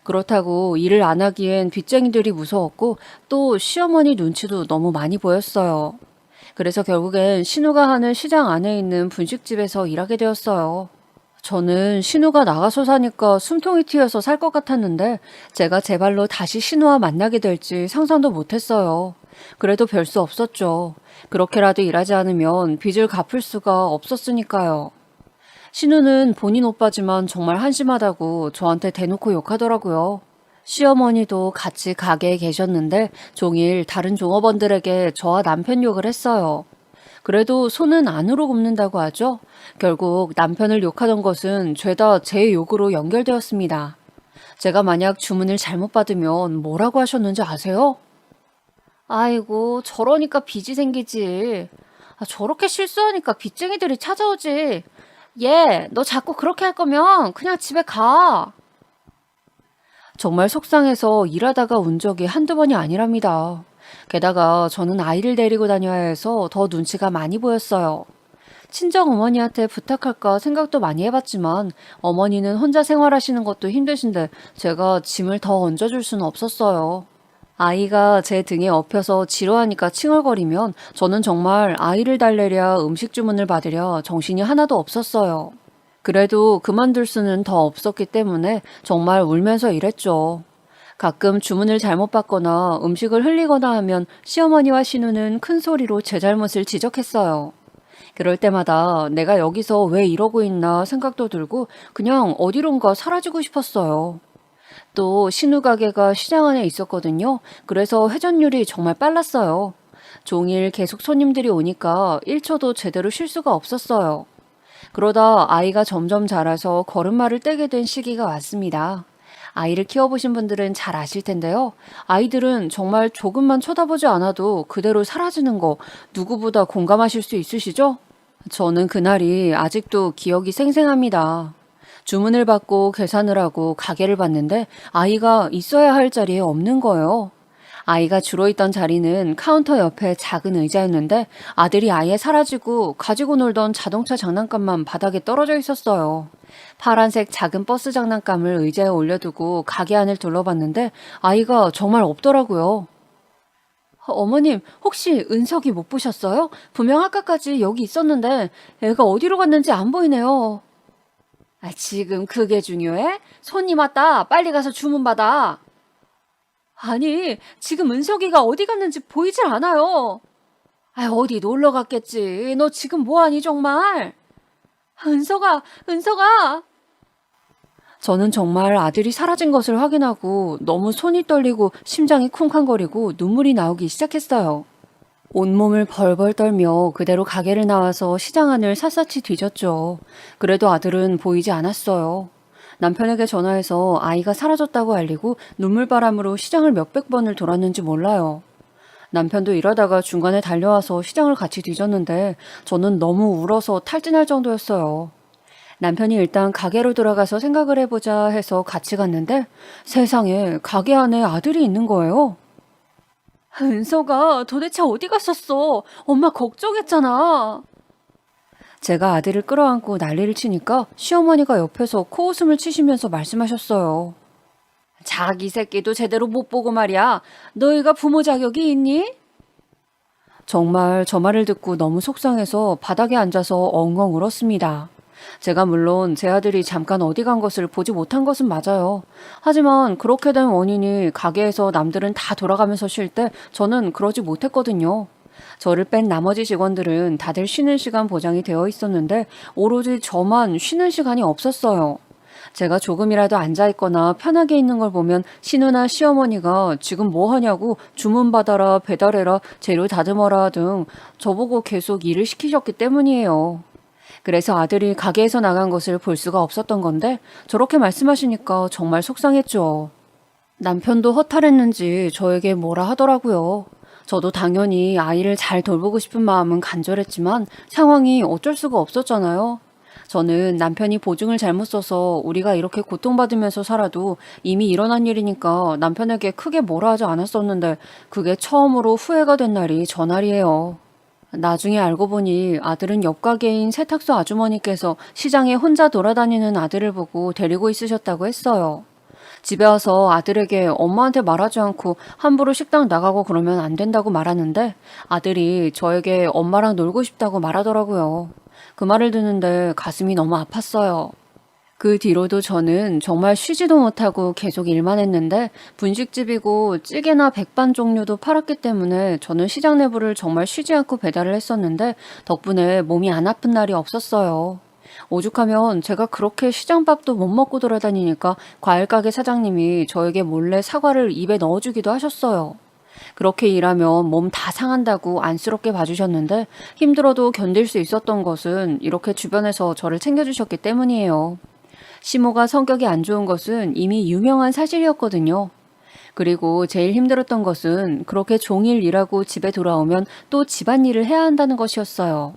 그렇다고 일을 안 하기엔 빚쟁이들이 무서웠고 또 시어머니 눈치도 너무 많이 보였어요. 그래서 결국엔 신우가 하는 시장 안에 있는 분식집에서 일하게 되었어요. 저는 신우가 나가서 사니까 숨통이 튀어서 살 것 같았는데 제가 제 발로 다시 신우와 만나게 될지 상상도 못했어요. 그래도 별 수 없었죠. 그렇게라도 일하지 않으면 빚을 갚을 수가 없었으니까요. 신우는 본인 오빠지만 정말 한심하다고 저한테 대놓고 욕하더라고요. 시어머니도 같이 가게에 계셨는데 종일 다른 종업원들에게 저와 남편 욕을 했어요. 그래도 손은 안으로 굽는다고 하죠. 결국 남편을 욕하던 것은 죄다 제 욕으로 연결되었습니다. 제가 만약 주문을 잘못 받으면 뭐라고 하셨는지 아세요? 아이고, 저러니까 빚이 생기지. 저렇게 실수하니까 빚쟁이들이 찾아오지. 얘, 너 자꾸 그렇게 할 거면 그냥 집에 가. 정말 속상해서 일하다가 운 적이 한두 번이 아니랍니다. 게다가 저는 아이를 데리고 다녀야 해서 더 눈치가 많이 보였어요. 친정 어머니한테 부탁할까 생각도 많이 해봤지만 어머니는 혼자 생활하시는 것도 힘드신데 제가 짐을 더 얹어줄 수는 없었어요. 아이가 제 등에 엎여서 지루하니까 칭얼거리면 저는 정말 아이를 달래랴 음식 주문을 받으랴 정신이 하나도 없었어요. 그래도 그만둘 수는 더 없었기 때문에 정말 울면서 일했죠. 가끔 주문을 잘못 받거나 음식을 흘리거나 하면 시어머니와 신우는 큰 소리로 제 잘못을 지적했어요. 그럴 때마다 내가 여기서 왜 이러고 있나 생각도 들고 그냥 어디론가 사라지고 싶었어요. 또 신우 가게가 시장 안에 있었거든요. 그래서 회전율이 정말 빨랐어요. 종일 계속 손님들이 오니까 1초도 제대로 쉴 수가 없었어요. 그러다 아이가 점점 자라서 걸음마를 떼게 된 시기가 왔습니다. 아이를 키워보신 분들은 잘 아실 텐데요. 아이들은 정말 조금만 쳐다보지 않아도 그대로 사라지는 거 누구보다 공감하실 수 있으시죠? 저는 그날이 아직도 기억이 생생합니다. 주문을 받고 계산을 하고 가게를 봤는데 아이가 있어야 할 자리에 없는 거예요. 아이가 주로 있던 자리는 카운터 옆에 작은 의자였는데 아들이 아예 사라지고 가지고 놀던 자동차 장난감만 바닥에 떨어져 있었어요. 파란색 작은 버스 장난감을 의자에 올려두고 가게 안을 둘러봤는데 아이가 정말 없더라고요. 어머님, 혹시 은석이 못 보셨어요? 분명 아까까지 여기 있었는데 애가 어디로 갔는지 안 보이네요. 지금 그게 중요해? 손님 왔다. 빨리 가서 주문 받아. 아니, 지금 은석이가 어디 갔는지 보이질 않아요. 어디 놀러 갔겠지. 너 지금 뭐하니 정말? 은석아, 은석아. 저는 정말 아들이 사라진 것을 확인하고 너무 손이 떨리고 심장이 쿵쾅거리고 눈물이 나오기 시작했어요. 온몸을 벌벌 떨며 그대로 가게를 나와서 시장 안을 샅샅이 뒤졌죠. 그래도 아들은 보이지 않았어요. 남편에게 전화해서 아이가 사라졌다고 알리고 눈물바람으로 시장을 몇백 번을 돌았는지 몰라요. 남편도 이러다가 중간에 달려와서 시장을 같이 뒤졌는데 저는 너무 울어서 탈진할 정도였어요. 남편이 일단 가게로 들어가서 생각을 해보자 해서 같이 갔는데 세상에 가게 안에 아들이 있는 거예요. 은서가 도대체 어디 갔었어? 엄마 걱정했잖아. 제가 아들을 끌어안고 난리를 치니까 시어머니가 옆에서 코웃음을 치시면서 말씀하셨어요. 자기 새끼도 제대로 못 보고 말이야. 너희가 부모 자격이 있니? 정말 저 말을 듣고 너무 속상해서 바닥에 앉아서 엉엉 울었습니다. 제가 물론 제 아들이 잠깐 어디 간 것을 보지 못한 것은 맞아요. 하지만 그렇게 된 원인이 가게에서 남들은 다 돌아가면서 쉴 때 저는 그러지 못했거든요. 저를 뺀 나머지 직원들은 다들 쉬는 시간 보장이 되어 있었는데 오로지 저만 쉬는 시간이 없었어요. 제가 조금이라도 앉아있거나 편하게 있는 걸 보면 신우나 시어머니가 지금 뭐 하냐고 주문 받아라, 배달해라, 재료 다듬어라 등 저보고 계속 일을 시키셨기 때문이에요. 그래서 아들이 가게에서 나간 것을 볼 수가 없었던 건데 저렇게 말씀하시니까 정말 속상했죠. 남편도 허탈했는지 저에게 뭐라 하더라고요. 저도 당연히 아이를 잘 돌보고 싶은 마음은 간절했지만 상황이 어쩔 수가 없었잖아요. 저는 남편이 보증을 잘못 써서 우리가 이렇게 고통받으면서 살아도 이미 일어난 일이니까 남편에게 크게 뭐라 하지 않았었는데 그게 처음으로 후회가 된 날이 전날이에요. 나중에 알고 보니 아들은 옆 가게인 세탁소 아주머니께서 시장에 혼자 돌아다니는 아들을 보고 데리고 있으셨다고 했어요. 집에 와서 아들에게 엄마한테 말하지 않고 함부로 식당 나가고 그러면 안 된다고 말하는데 아들이 저에게 엄마랑 놀고 싶다고 말하더라고요. 그 말을 듣는데 가슴이 너무 아팠어요. 그 뒤로도 저는 정말 쉬지도 못하고 계속 일만 했는데 분식집이고 찌개나 백반 종류도 팔았기 때문에 저는 시장 내부를 정말 쉬지 않고 배달을 했었는데 덕분에 몸이 안 아픈 날이 없었어요. 오죽하면 제가 그렇게 시장밥도 못 먹고 돌아다니니까 과일가게 사장님이 저에게 몰래 사과를 입에 넣어주기도 하셨어요. 그렇게 일하면 몸 다 상한다고 안쓰럽게 봐주셨는데 힘들어도 견딜 수 있었던 것은 이렇게 주변에서 저를 챙겨주셨기 때문이에요. 시모가 성격이 안 좋은 것은 이미 유명한 사실이었거든요. 그리고 제일 힘들었던 것은 그렇게 종일 일하고 집에 돌아오면 또 집안일을 해야 한다는 것이었어요.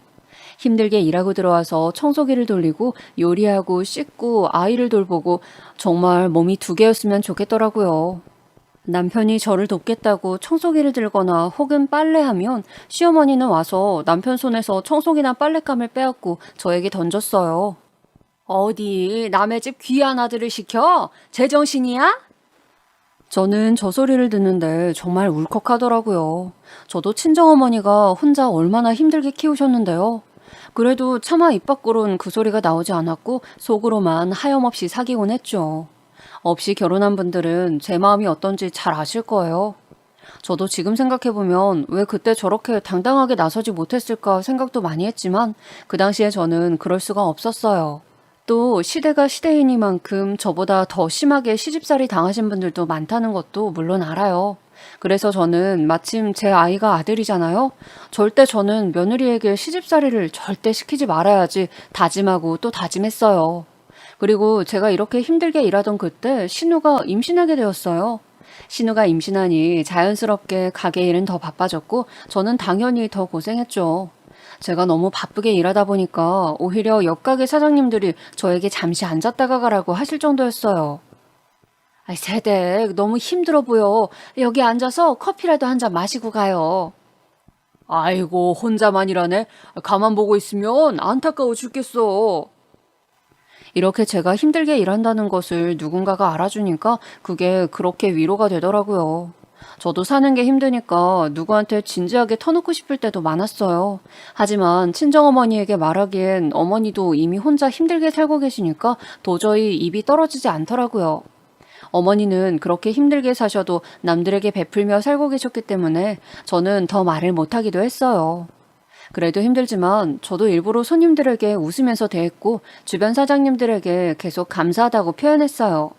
힘들게 일하고 들어와서 청소기를 돌리고 요리하고 씻고 아이를 돌보고 정말 몸이 두 개였으면 좋겠더라고요. 남편이 저를 돕겠다고 청소기를 들거나 혹은 빨래하면 시어머니는 와서 남편 손에서 청소기나 빨랫감을 빼앗고 저에게 던졌어요. 어디 남의 집 귀한 아들을 시켜? 제정신이야? 저는 저 소리를 듣는데 정말 울컥하더라고요. 저도 친정어머니가 혼자 얼마나 힘들게 키우셨는데요. 그래도 차마 입 밖으론 그 소리가 나오지 않았고 속으로만 하염없이 사귀곤 했죠. 없이 결혼한 분들은 제 마음이 어떤지 잘 아실 거예요. 저도 지금 생각해보면 왜 그때 저렇게 당당하게 나서지 못했을까 생각도 많이 했지만 그 당시에 저는 그럴 수가 없었어요. 또 시대가 시대이니만큼 저보다 더 심하게 시집살이 당하신 분들도 많다는 것도 물론 알아요. 그래서 저는 마침 제 아이가 아들이잖아요. 절대 저는 며느리에게 시집살이를 절대 시키지 말아야지 다짐하고 또 다짐했어요. 그리고 제가 이렇게 힘들게 일하던 그때 신우가 임신하게 되었어요. 신우가 임신하니 자연스럽게 가게 일은 더 바빠졌고 저는 당연히 더 고생했죠. 제가 너무 바쁘게 일하다 보니까 오히려 옆가게 사장님들이 저에게 잠시 앉았다가 가라고 하실 정도였어요. 아이, 세댁 너무 힘들어 보여. 여기 앉아서 커피라도 한 잔 마시고 가요. 아이고, 혼자만 일하네. 가만 보고 있으면 안타까워 죽겠어. 이렇게 제가 힘들게 일한다는 것을 누군가가 알아주니까 그게 그렇게 위로가 되더라고요. 저도 사는 게 힘드니까 누구한테 진지하게 터놓고 싶을 때도 많았어요. 하지만 친정어머니에게 말하기엔 어머니도 이미 혼자 힘들게 살고 계시니까 도저히 입이 떨어지지 않더라고요. 어머니는 그렇게 힘들게 사셔도 남들에게 베풀며 살고 계셨기 때문에 저는 더 말을 못하기도 했어요. 그래도 힘들지만 저도 일부러 손님들에게 웃으면서 대했고 주변 사장님들에게 계속 감사하다고 표현했어요.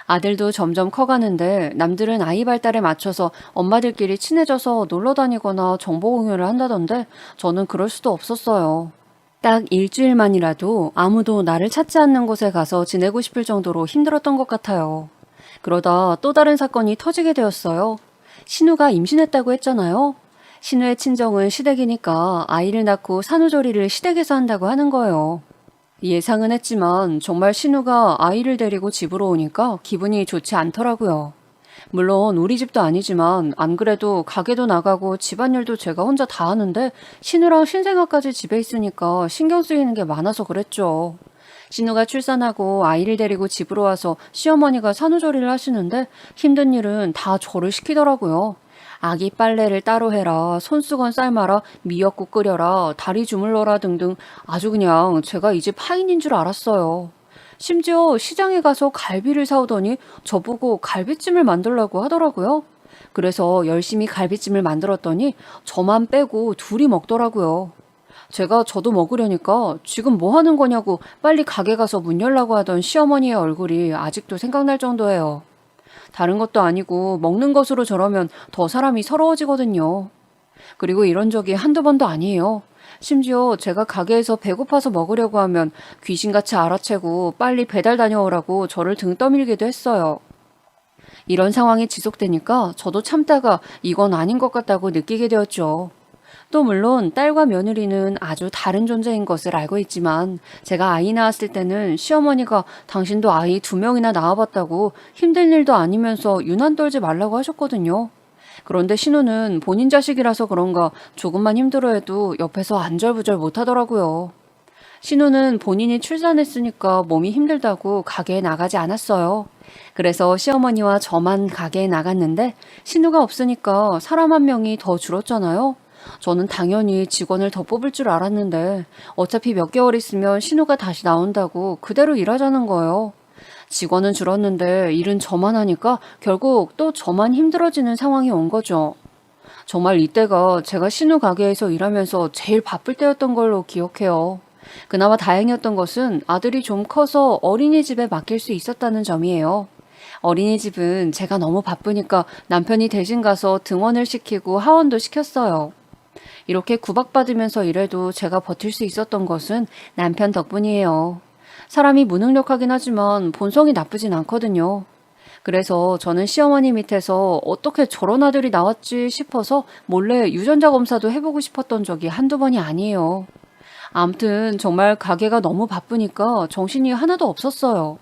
아들도 점점 커가는데 남들은 아이 발달에 맞춰서 엄마들끼리 친해져서 놀러 다니거나 정보 공유를 한다던데 저는 그럴 수도 없었어요. 딱 일주일만이라도 아무도 나를 찾지 않는 곳에 가서 지내고 싶을 정도로 힘들었던 것 같아요. 그러다 또 다른 사건이 터지게 되었어요. 신우가 임신했다고 했잖아요. 신우의 친정은 시댁이니까 아이를 낳고 산후조리를 시댁에서 한다고 하는 거예요. 예상은 했지만 정말 신우가 아이를 데리고 집으로 오니까 기분이 좋지 않더라고요. 물론 우리 집도 아니지만 안 그래도 가게도 나가고 집안일도 제가 혼자 다 하는데 신우랑 신생아까지 집에 있으니까 신경 쓰이는 게 많아서 그랬죠. 신우가 출산하고 아이를 데리고 집으로 와서 시어머니가 산후조리를 하시는데 힘든 일은 다 저를 시키더라고요. 아기 빨래를 따로 해라, 손수건 삶아라, 미역국 끓여라, 다리 주물러라 등등 아주 그냥 제가 이 집 하인인 줄 알았어요. 심지어 시장에 가서 갈비를 사오더니 저보고 갈비찜을 만들라고 하더라고요. 그래서 열심히 갈비찜을 만들었더니 저만 빼고 둘이 먹더라고요. 제가 저도 먹으려니까 지금 뭐 하는 거냐고 빨리 가게 가서 문 열라고 하던 시어머니의 얼굴이 아직도 생각날 정도예요. 다른 것도 아니고 먹는 것으로 저러면 더 사람이 서러워지거든요. 그리고 이런 적이 한두 번도 아니에요. 심지어 제가 가게에서 배고파서 먹으려고 하면 귀신같이 알아채고 빨리 배달 다녀오라고 저를 등 떠밀기도 했어요. 이런 상황이 지속되니까 저도 참다가 이건 아닌 것 같다고 느끼게 되었죠. 또 물론 딸과 며느리는 아주 다른 존재인 것을 알고 있지만 제가 아이 낳았을 때는 시어머니가 당신도 아이 2명이나 낳아봤다고 힘든 일도 아니면서 유난 떨지 말라고 하셨거든요. 그런데 신우는 본인 자식이라서 그런가 조금만 힘들어해도 옆에서 안절부절 못하더라고요. 신우는 본인이 출산했으니까 몸이 힘들다고 가게에 나가지 않았어요. 그래서 시어머니와 저만 가게에 나갔는데 신우가 없으니까 사람 한 명이 더 줄었잖아요. 저는 당연히 직원을 더 뽑을 줄 알았는데 어차피 몇 개월 있으면 신우가 다시 나온다고 그대로 일하자는 거예요. 직원은 줄었는데 일은 저만 하니까 결국 또 저만 힘들어지는 상황이 온 거죠. 정말 이때가 제가 신우 가게에서 일하면서 제일 바쁠 때였던 걸로 기억해요. 그나마 다행이었던 것은 아들이 좀 커서 어린이집에 맡길 수 있었다는 점이에요. 어린이집은 제가 너무 바쁘니까 남편이 대신 가서 등원을 시키고 하원도 시켰어요. 이렇게 구박받으면서 일해도 제가 버틸 수 있었던 것은 남편 덕분이에요. 사람이 무능력하긴 하지만 본성이 나쁘진 않거든요. 그래서 저는 시어머니 밑에서 어떻게 저런 아들이 나왔지 싶어서 몰래 유전자 검사도 해보고 싶었던 적이 한두 번이 아니에요. 암튼 정말 가게가 너무 바쁘니까 정신이 하나도 없었어요.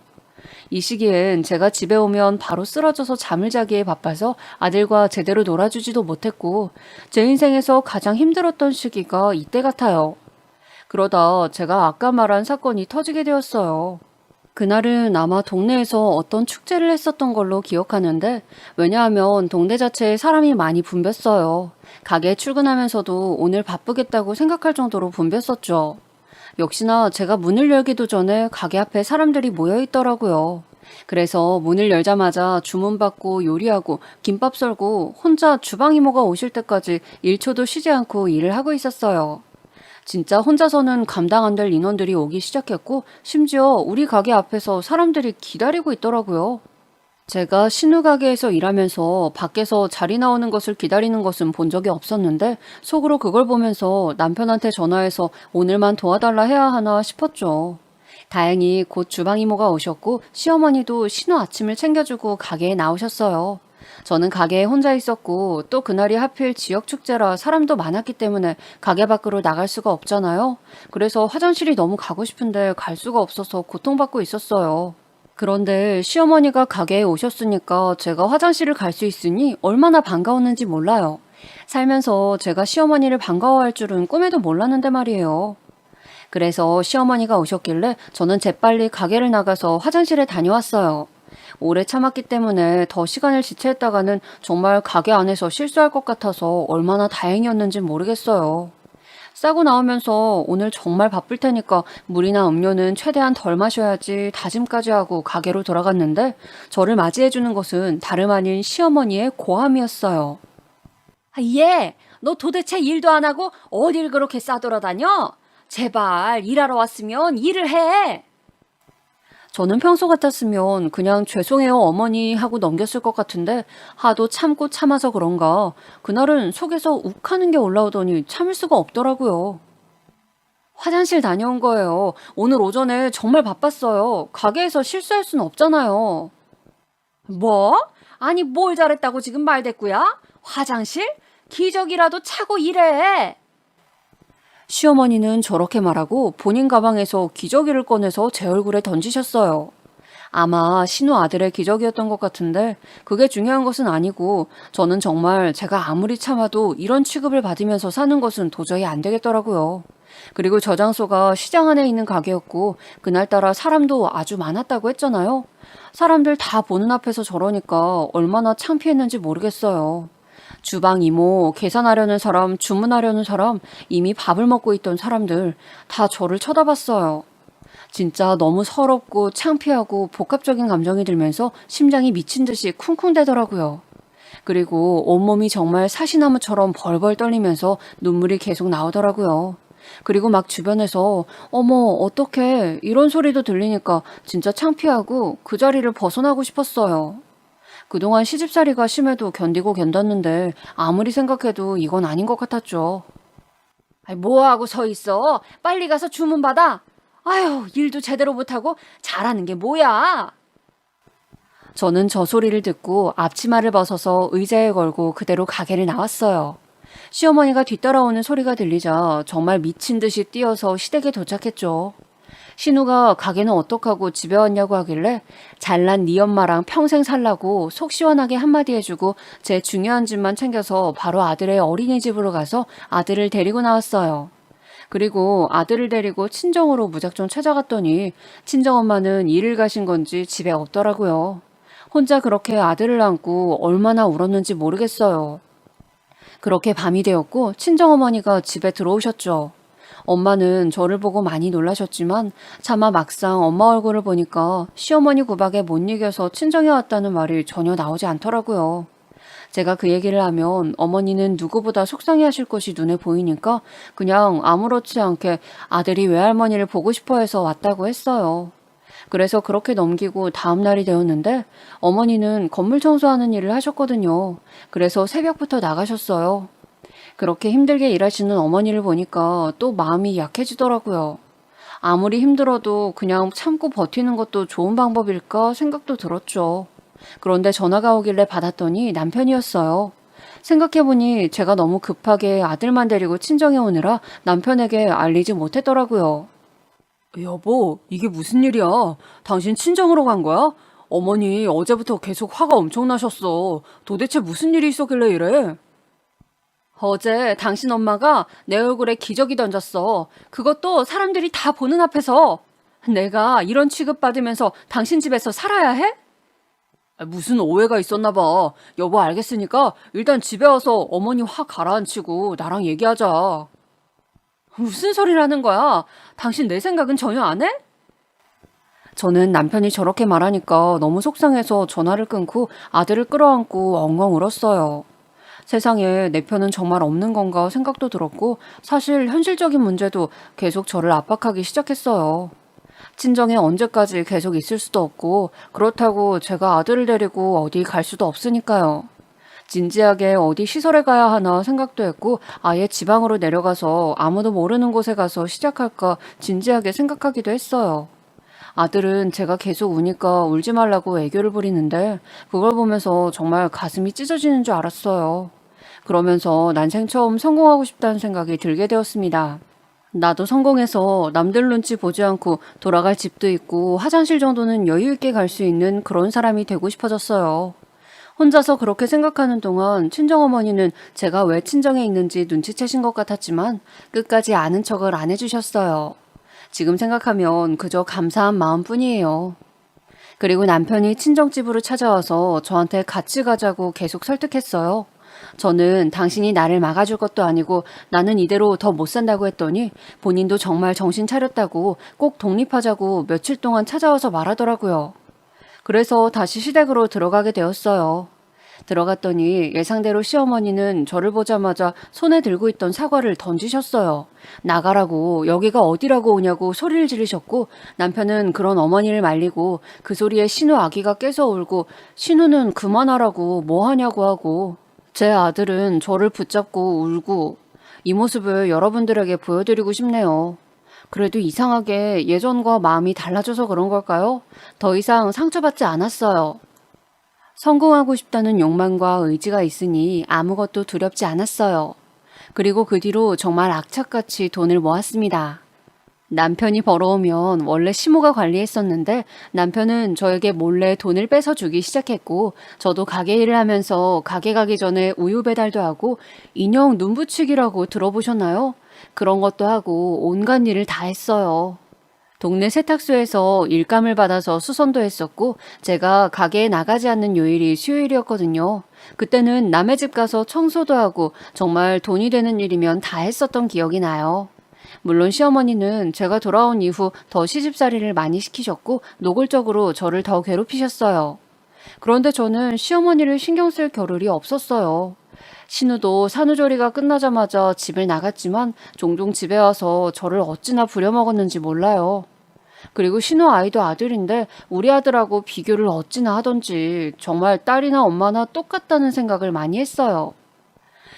이 시기엔 제가 집에 오면 바로 쓰러져서 잠을 자기에 바빠서 아들과 제대로 놀아주지도 못했고 제 인생에서 가장 힘들었던 시기가 이때 같아요. 그러다 제가 아까 말한 사건이 터지게 되었어요. 그날은 아마 동네에서 어떤 축제를 했었던 걸로 기억하는데 왜냐하면 동네 자체에 사람이 많이 붐볐어요. 가게에 출근하면서도 오늘 바쁘겠다고 생각할 정도로 붐볐었죠. 역시나 제가 문을 열기도 전에 가게 앞에 사람들이 모여 있더라고요. 그래서 문을 열자마자 주문받고 요리하고 김밥 썰고 혼자 주방 이모가 오실 때까지 1초도 쉬지 않고 일을 하고 있었어요. 진짜 혼자서는 감당 안 될 인원들이 오기 시작했고, 심지어 우리 가게 앞에서 사람들이 기다리고 있더라고요. 제가 신우 가게에서 일하면서 밖에서 자리 나오는 것을 기다리는 것은 본 적이 없었는데, 속으로 그걸 보면서 남편한테 전화해서 오늘만 도와달라 해야 하나 싶었죠. 다행히 곧 주방 이모가 오셨고 시어머니도 신우 아침을 챙겨주고 가게에 나오셨어요. 저는 가게에 혼자 있었고 또 그날이 하필 지역 축제라 사람도 많았기 때문에 가게 밖으로 나갈 수가 없잖아요. 그래서 화장실이 너무 가고 싶은데 갈 수가 없어서 고통받고 있었어요. 그런데 시어머니가 가게에 오셨으니까 제가 화장실을 갈 수 있으니 얼마나 반가웠는지 몰라요. 살면서 제가 시어머니를 반가워할 줄은 꿈에도 몰랐는데 말이에요. 그래서 시어머니가 오셨길래 저는 재빨리 가게를 나가서 화장실에 다녀왔어요. 오래 참았기 때문에 더 시간을 지체했다가는 정말 가게 안에서 실수할 것 같아서 얼마나 다행이었는지 모르겠어요. 싸고 나오면서 오늘 정말 바쁠 테니까 물이나 음료는 최대한 덜 마셔야지 다짐까지 하고 가게로 돌아갔는데 저를 맞이해주는 것은 다름 아닌 시어머니의 고함이었어요. 얘, 너 도대체 일도 안 하고 어딜 그렇게 싸돌아다녀? 제발 일하러 왔으면 일을 해. 저는 평소 같았으면 그냥 죄송해요 어머니 하고 넘겼을 것 같은데 하도 참고 참아서 그런가 그날은 속에서 욱하는 게 올라오더니 참을 수가 없더라고요. 화장실 다녀온 거예요. 오늘 오전에 정말 바빴어요. 가게에서 실수할 순 없잖아요. 뭐? 아니 뭘 잘했다고 지금 말대꾸야? 화장실? 기저귀라도 차고 일해. 시어머니는 저렇게 말하고 본인 가방에서 기저귀를 꺼내서 제 얼굴에 던지셨어요. 아마 신우 아들의 기저귀였던 것 같은데 그게 중요한 것은 아니고 저는 정말 제가 아무리 참아도 이런 취급을 받으면서 사는 것은 도저히 안 되겠더라고요. 그리고 저 장소가 시장 안에 있는 가게였고 그날따라 사람도 아주 많았다고 했잖아요. 사람들 다 보는 앞에서 저러니까 얼마나 창피했는지 모르겠어요. 주방 이모, 계산하려는 사람, 주문하려는 사람, 이미 밥을 먹고 있던 사람들 다 저를 쳐다봤어요. 진짜 너무 서럽고 창피하고 복합적인 감정이 들면서 심장이 미친 듯이 쿵쿵대더라고요. 그리고 온몸이 정말 사시나무처럼 벌벌 떨리면서 눈물이 계속 나오더라고요. 그리고 막 주변에서 어머 어떡해 이런 소리도 들리니까 진짜 창피하고 그 자리를 벗어나고 싶었어요. 그동안 시집살이가 심해도 견디고 견뎠는데 아무리 생각해도 이건 아닌 것 같았죠. 뭐하고 서 있어? 빨리 가서 주문 받아. 아휴, 일도 제대로 못하고 잘하는 게 뭐야? 저는 저 소리를 듣고 앞치마를 벗어서 의자에 걸고 그대로 가게를 나왔어요. 시어머니가 뒤따라오는 소리가 들리자 정말 미친 듯이 뛰어서 시댁에 도착했죠. 신우가 가게는 어떡하고 집에 왔냐고 하길래 잘난 네 엄마랑 평생 살라고 속 시원하게 한마디 해주고 제 중요한 집만 챙겨서 바로 아들의 어린이집으로 가서 아들을 데리고 나왔어요. 그리고 아들을 데리고 친정으로 무작정 찾아갔더니 친정엄마는 일을 가신 건지 집에 없더라고요. 혼자 그렇게 아들을 안고 얼마나 울었는지 모르겠어요. 그렇게 밤이 되었고 친정어머니가 집에 들어오셨죠. 엄마는 저를 보고 많이 놀라셨지만 차마 막상 엄마 얼굴을 보니까 시어머니 구박에 못 이겨서 친정에 왔다는 말이 전혀 나오지 않더라고요. 제가 그 얘기를 하면 어머니는 누구보다 속상해하실 것이 눈에 보이니까 그냥 아무렇지 않게 아들이 외할머니를 보고 싶어 해서 왔다고 했어요. 그래서 그렇게 넘기고 다음 날이 되었는데 어머니는 건물 청소하는 일을 하셨거든요. 그래서 새벽부터 나가셨어요. 그렇게 힘들게 일하시는 어머니를 보니까 또 마음이 약해지더라고요. 아무리 힘들어도 그냥 참고 버티는 것도 좋은 방법일까 생각도 들었죠. 그런데 전화가 오길래 받았더니 남편이었어요. 생각해보니 제가 너무 급하게 아들만 데리고 친정에 오느라 남편에게 알리지 못했더라고요. 여보, 이게 무슨 일이야? 당신 친정으로 간 거야? 어머니 어제부터 계속 화가 엄청 나셨어. 도대체 무슨 일이 있었길래 이래? 어제 당신 엄마가 내 얼굴에 기저귀 던졌어. 그것도 사람들이 다 보는 앞에서. 내가 이런 취급받으면서 당신 집에서 살아야 해? 무슨 오해가 있었나 봐. 여보 알겠으니까 일단 집에 와서 어머니 화 가라앉히고 나랑 얘기하자. 무슨 소리를 하는 거야? 당신 내 생각은 전혀 안 해? 저는 남편이 저렇게 말하니까 너무 속상해서 전화를 끊고 아들을 끌어안고 엉엉 울었어요. 세상에 내 편은 정말 없는 건가 생각도 들었고 사실 현실적인 문제도 계속 저를 압박하기 시작했어요. 친정에 언제까지 계속 있을 수도 없고 그렇다고 제가 아들을 데리고 어디 갈 수도 없으니까요. 진지하게 어디 시설에 가야 하나 생각도 했고 아예 지방으로 내려가서 아무도 모르는 곳에 가서 시작할까 진지하게 생각하기도 했어요. 아들은 제가 계속 우니까 울지 말라고 애교를 부리는데 그걸 보면서 정말 가슴이 찢어지는 줄 알았어요. 그러면서 난생 처음 성공하고 싶다는 생각이 들게 되었습니다. 나도 성공해서 남들 눈치 보지 않고 돌아갈 집도 있고 화장실 정도는 여유 있게 갈 수 있는 그런 사람이 되고 싶어졌어요. 혼자서 그렇게 생각하는 동안 친정어머니는 제가 왜 친정에 있는지 눈치채신 것 같았지만 끝까지 아는 척을 안 해주셨어요. 지금 생각하면 그저 감사한 마음뿐이에요. 그리고 남편이 친정집으로 찾아와서 저한테 같이 가자고 계속 설득했어요. 저는 당신이 나를 막아줄 것도 아니고 나는 이대로 더 못 산다고 했더니 본인도 정말 정신 차렸다고 꼭 독립하자고 며칠 동안 찾아와서 말하더라고요. 그래서 다시 시댁으로 들어가게 되었어요. 들어갔더니 예상대로 시어머니는 저를 보자마자 손에 들고 있던 사과를 던지셨어요. 나가라고 여기가 어디라고 오냐고 소리를 지르셨고 남편은 그런 어머니를 말리고 그 소리에 신우 아기가 깨서 울고 신우는 그만하라고 뭐 하냐고 하고 제 아들은 저를 붙잡고 울고 이 모습을 여러분들에게 보여드리고 싶네요. 그래도 이상하게 예전과 마음이 달라져서 그런 걸까요? 더 이상 상처받지 않았어요. 성공하고 싶다는 욕망과 의지가 있으니 아무것도 두렵지 않았어요. 그리고 그 뒤로 정말 악착같이 돈을 모았습니다. 남편이 벌어오면 원래 시모가 관리했었는데 남편은 저에게 몰래 돈을 뺏어 주기 시작했고 저도 가게 일을 하면서 가게 가기 전에 우유 배달도 하고 인형 눈 붙이기라고 들어보셨나요? 그런 것도 하고 온갖 일을 다 했어요. 동네 세탁소에서 일감을 받아서 수선도 했었고 제가 가게에 나가지 않는 요일이 수요일이었거든요. 그때는 남의 집 가서 청소도 하고 정말 돈이 되는 일이면 다 했었던 기억이 나요. 물론 시어머니는 제가 돌아온 이후 더 시집살이를 많이 시키셨고 노골적으로 저를 더 괴롭히셨어요. 그런데 저는 시어머니를 신경 쓸 겨를이 없었어요. 신우도 산후조리가 끝나자마자 집을 나갔지만 종종 집에 와서 저를 어찌나 부려먹었는지 몰라요. 그리고 신우 아이도 아들인데 우리 아들하고 비교를 어찌나 하던지 정말 딸이나 엄마나 똑같다는 생각을 많이 했어요.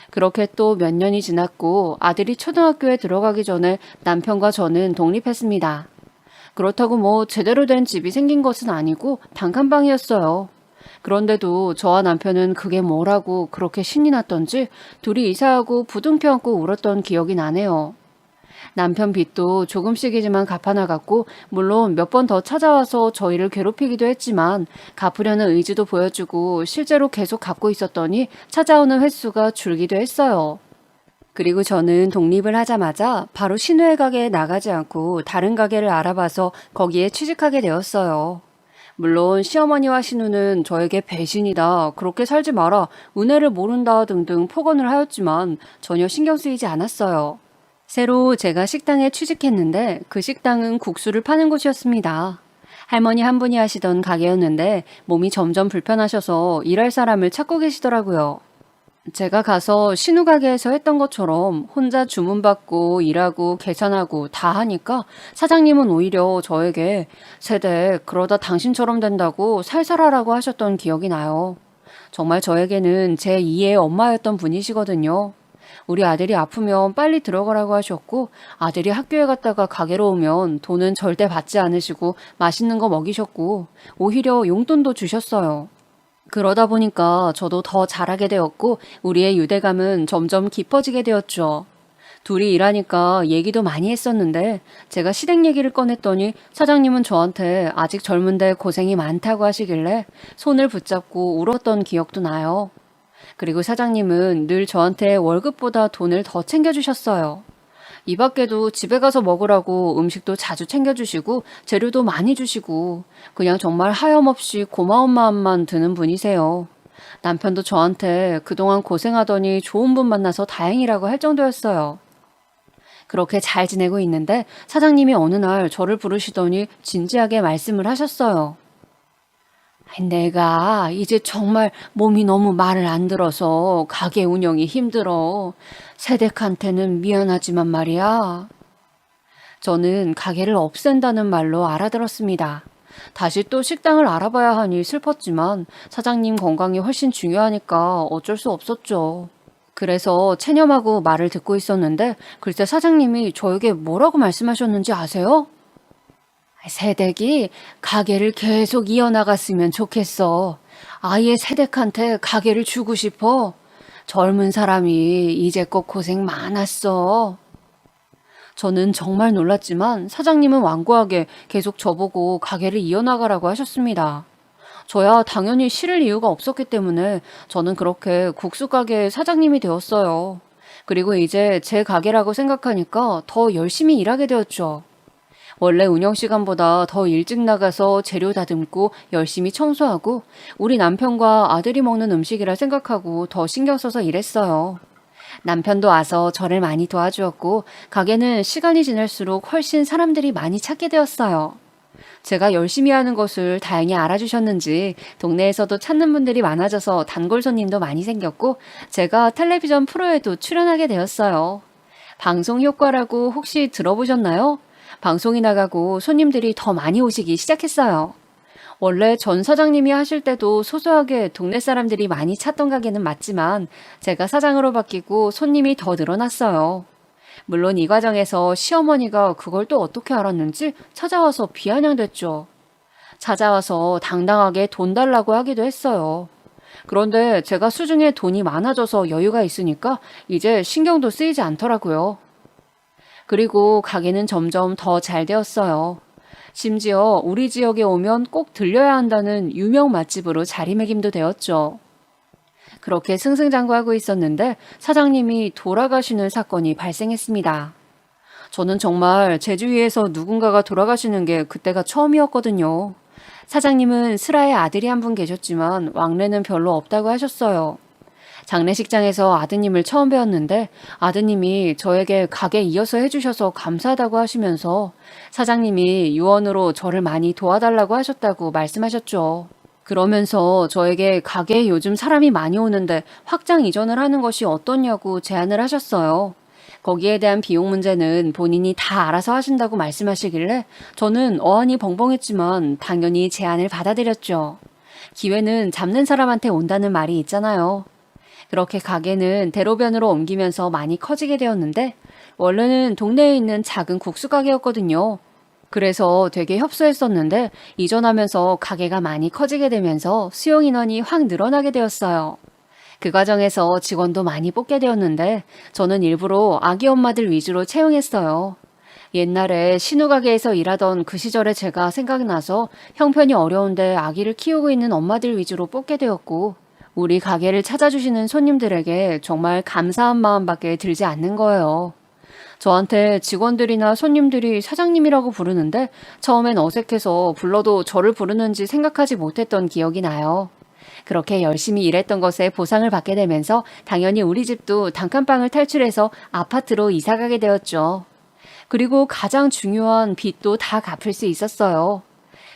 그렇게 또 몇 년이 지났고 아들이 초등학교에 들어가기 전에 남편과 저는 독립했습니다. 그렇다고 뭐 제대로 된 집이 생긴 것은 아니고 단칸방이었어요. 그런데도 저와 남편은 그게 뭐라고 그렇게 신이 났던지 둘이 이사하고 부둥켜 안고 울었던 기억이 나네요. 남편 빚도 조금씩이지만 갚아나갔고 물론 몇 번 더 찾아와서 저희를 괴롭히기도 했지만 갚으려는 의지도 보여주고 실제로 계속 갚고 있었더니 찾아오는 횟수가 줄기도 했어요. 그리고 저는 독립을 하자마자 바로 신우의 가게에 나가지 않고 다른 가게를 알아봐서 거기에 취직하게 되었어요. 물론 시어머니와 신우는 저에게 배신이다, 그렇게 살지 마라, 은혜를 모른다 등등 폭언을 하였지만 전혀 신경 쓰이지 않았어요. 새로 제가 식당에 취직했는데 그 식당은 국수를 파는 곳이었습니다. 할머니 한 분이 하시던 가게였는데 몸이 점점 불편하셔서 일할 사람을 찾고 계시더라고요. 제가 가서 신우 가게에서 했던 것처럼 혼자 주문받고 일하고 계산하고 다 하니까 사장님은 오히려 저에게 세대 그러다 당신처럼 된다고 살살하라고 하셨던 기억이 나요. 정말 저에게는 제2의 엄마였던 분이시거든요. 우리 아들이 아프면 빨리 들어가라고 하셨고 아들이 학교에 갔다가 가게로 오면 돈은 절대 받지 않으시고 맛있는 거 먹이셨고 오히려 용돈도 주셨어요. 그러다 보니까 저도 더 잘하게 되었고 우리의 유대감은 점점 깊어지게 되었죠. 둘이 일하니까 얘기도 많이 했었는데 제가 시댁 얘기를 꺼냈더니 사장님은 저한테 아직 젊은데 고생이 많다고 하시길래 손을 붙잡고 울었던 기억도 나요. 그리고 사장님은 늘 저한테 월급보다 돈을 더 챙겨주셨어요. 이 밖에도 집에 가서 먹으라고 음식도 자주 챙겨주시고 재료도 많이 주시고 그냥 정말 하염없이 고마운 마음만 드는 분이세요. 남편도 저한테 그동안 고생하더니 좋은 분 만나서 다행이라고 할 정도였어요. 그렇게 잘 지내고 있는데 사장님이 어느 날 저를 부르시더니 진지하게 말씀을 하셨어요. 내가 이제 정말 몸이 너무 말을 안 들어서 가게 운영이 힘들어. 세댁한테는 미안하지만 말이야. 저는 가게를 없앤다는 말로 알아들었습니다. 다시 또 식당을 알아봐야 하니 슬펐지만 사장님 건강이 훨씬 중요하니까 어쩔 수 없었죠. 그래서 체념하고 말을 듣고 있었는데 글쎄 사장님이 저에게 뭐라고 말씀하셨는지 아세요? 세댁이 가게를 계속 이어나갔으면 좋겠어. 아예 세댁한테 가게를 주고 싶어. 젊은 사람이 이제껏 고생 많았어. 저는 정말 놀랐지만 사장님은 완고하게 계속 저보고 가게를 이어나가라고 하셨습니다. 저야 당연히 싫을 이유가 없었기 때문에 저는 그렇게 국수 가게의 사장님이 되었어요. 그리고 이제 제 가게라고 생각하니까 더 열심히 일하게 되었죠. 원래 운영 시간보다 더 일찍 나가서 재료 다듬고 열심히 청소하고 우리 남편과 아들이 먹는 음식이라 생각하고 더 신경 써서 일했어요. 남편도 와서 저를 많이 도와주었고 가게는 시간이 지날수록 훨씬 사람들이 많이 찾게 되었어요. 제가 열심히 하는 것을 다행히 알아주셨는지 동네에서도 찾는 분들이 많아져서 단골 손님도 많이 생겼고 제가 텔레비전 프로에도 출연하게 되었어요. 방송 효과라고 혹시 들어보셨나요? 방송이 나가고 손님들이 더 많이 오시기 시작했어요. 원래 전 사장님이 하실 때도 소소하게 동네 사람들이 많이 찾던 가게는 맞지만 제가 사장으로 바뀌고 손님이 더 늘어났어요. 물론 이 과정에서 시어머니가 그걸 또 어떻게 알았는지 찾아와서 비아냥댔죠. 찾아와서 당당하게 돈 달라고 하기도 했어요. 그런데 제가 수중에 돈이 많아져서 여유가 있으니까 이제 신경도 쓰이지 않더라고요. 그리고 가게는 점점 더 잘 되었어요. 심지어 우리 지역에 오면 꼭 들려야 한다는 유명 맛집으로 자리매김도 되었죠. 그렇게 승승장구하고 있었는데 사장님이 돌아가시는 사건이 발생했습니다. 저는 정말 제 주위에서 누군가가 돌아가시는 게 그때가 처음이었거든요. 사장님은 슬하에 아들이 한 분 계셨지만 왕래는 별로 없다고 하셨어요. 장례식장에서 아드님을 처음 뵈었는데 아드님이 저에게 가게 이어서 해주셔서 감사하다고 하시면서 사장님이 유언으로 저를 많이 도와달라고 하셨다고 말씀하셨죠. 그러면서 저에게 가게에 요즘 사람이 많이 오는데 확장 이전을 하는 것이 어떠냐고 제안을 하셨어요. 거기에 대한 비용 문제는 본인이 다 알아서 하신다고 말씀하시길래 저는 어안이 벙벙했지만 당연히 제안을 받아들였죠. 기회는 잡는 사람한테 온다는 말이 있잖아요. 그렇게 가게는 대로변으로 옮기면서 많이 커지게 되었는데 원래는 동네에 있는 작은 국수 가게였거든요. 그래서 되게 협소했었는데 이전하면서 가게가 많이 커지게 되면서 수용 인원이 확 늘어나게 되었어요. 그 과정에서 직원도 많이 뽑게 되었는데 저는 일부러 아기 엄마들 위주로 채용했어요. 옛날에 신우 가게에서 일하던 그 시절에 제가 생각나서 형편이 어려운데 아기를 키우고 있는 엄마들 위주로 뽑게 되었고 우리 가게를 찾아주시는 손님들에게 정말 감사한 마음밖에 들지 않는 거예요. 저한테 직원들이나 손님들이 사장님이라고 부르는데 처음엔 어색해서 불러도 저를 부르는지 생각하지 못했던 기억이 나요. 그렇게 열심히 일했던 것에 보상을 받게 되면서 당연히 우리 집도 단칸방을 탈출해서 아파트로 이사가게 되었죠. 그리고 가장 중요한 빚도 다 갚을 수 있었어요.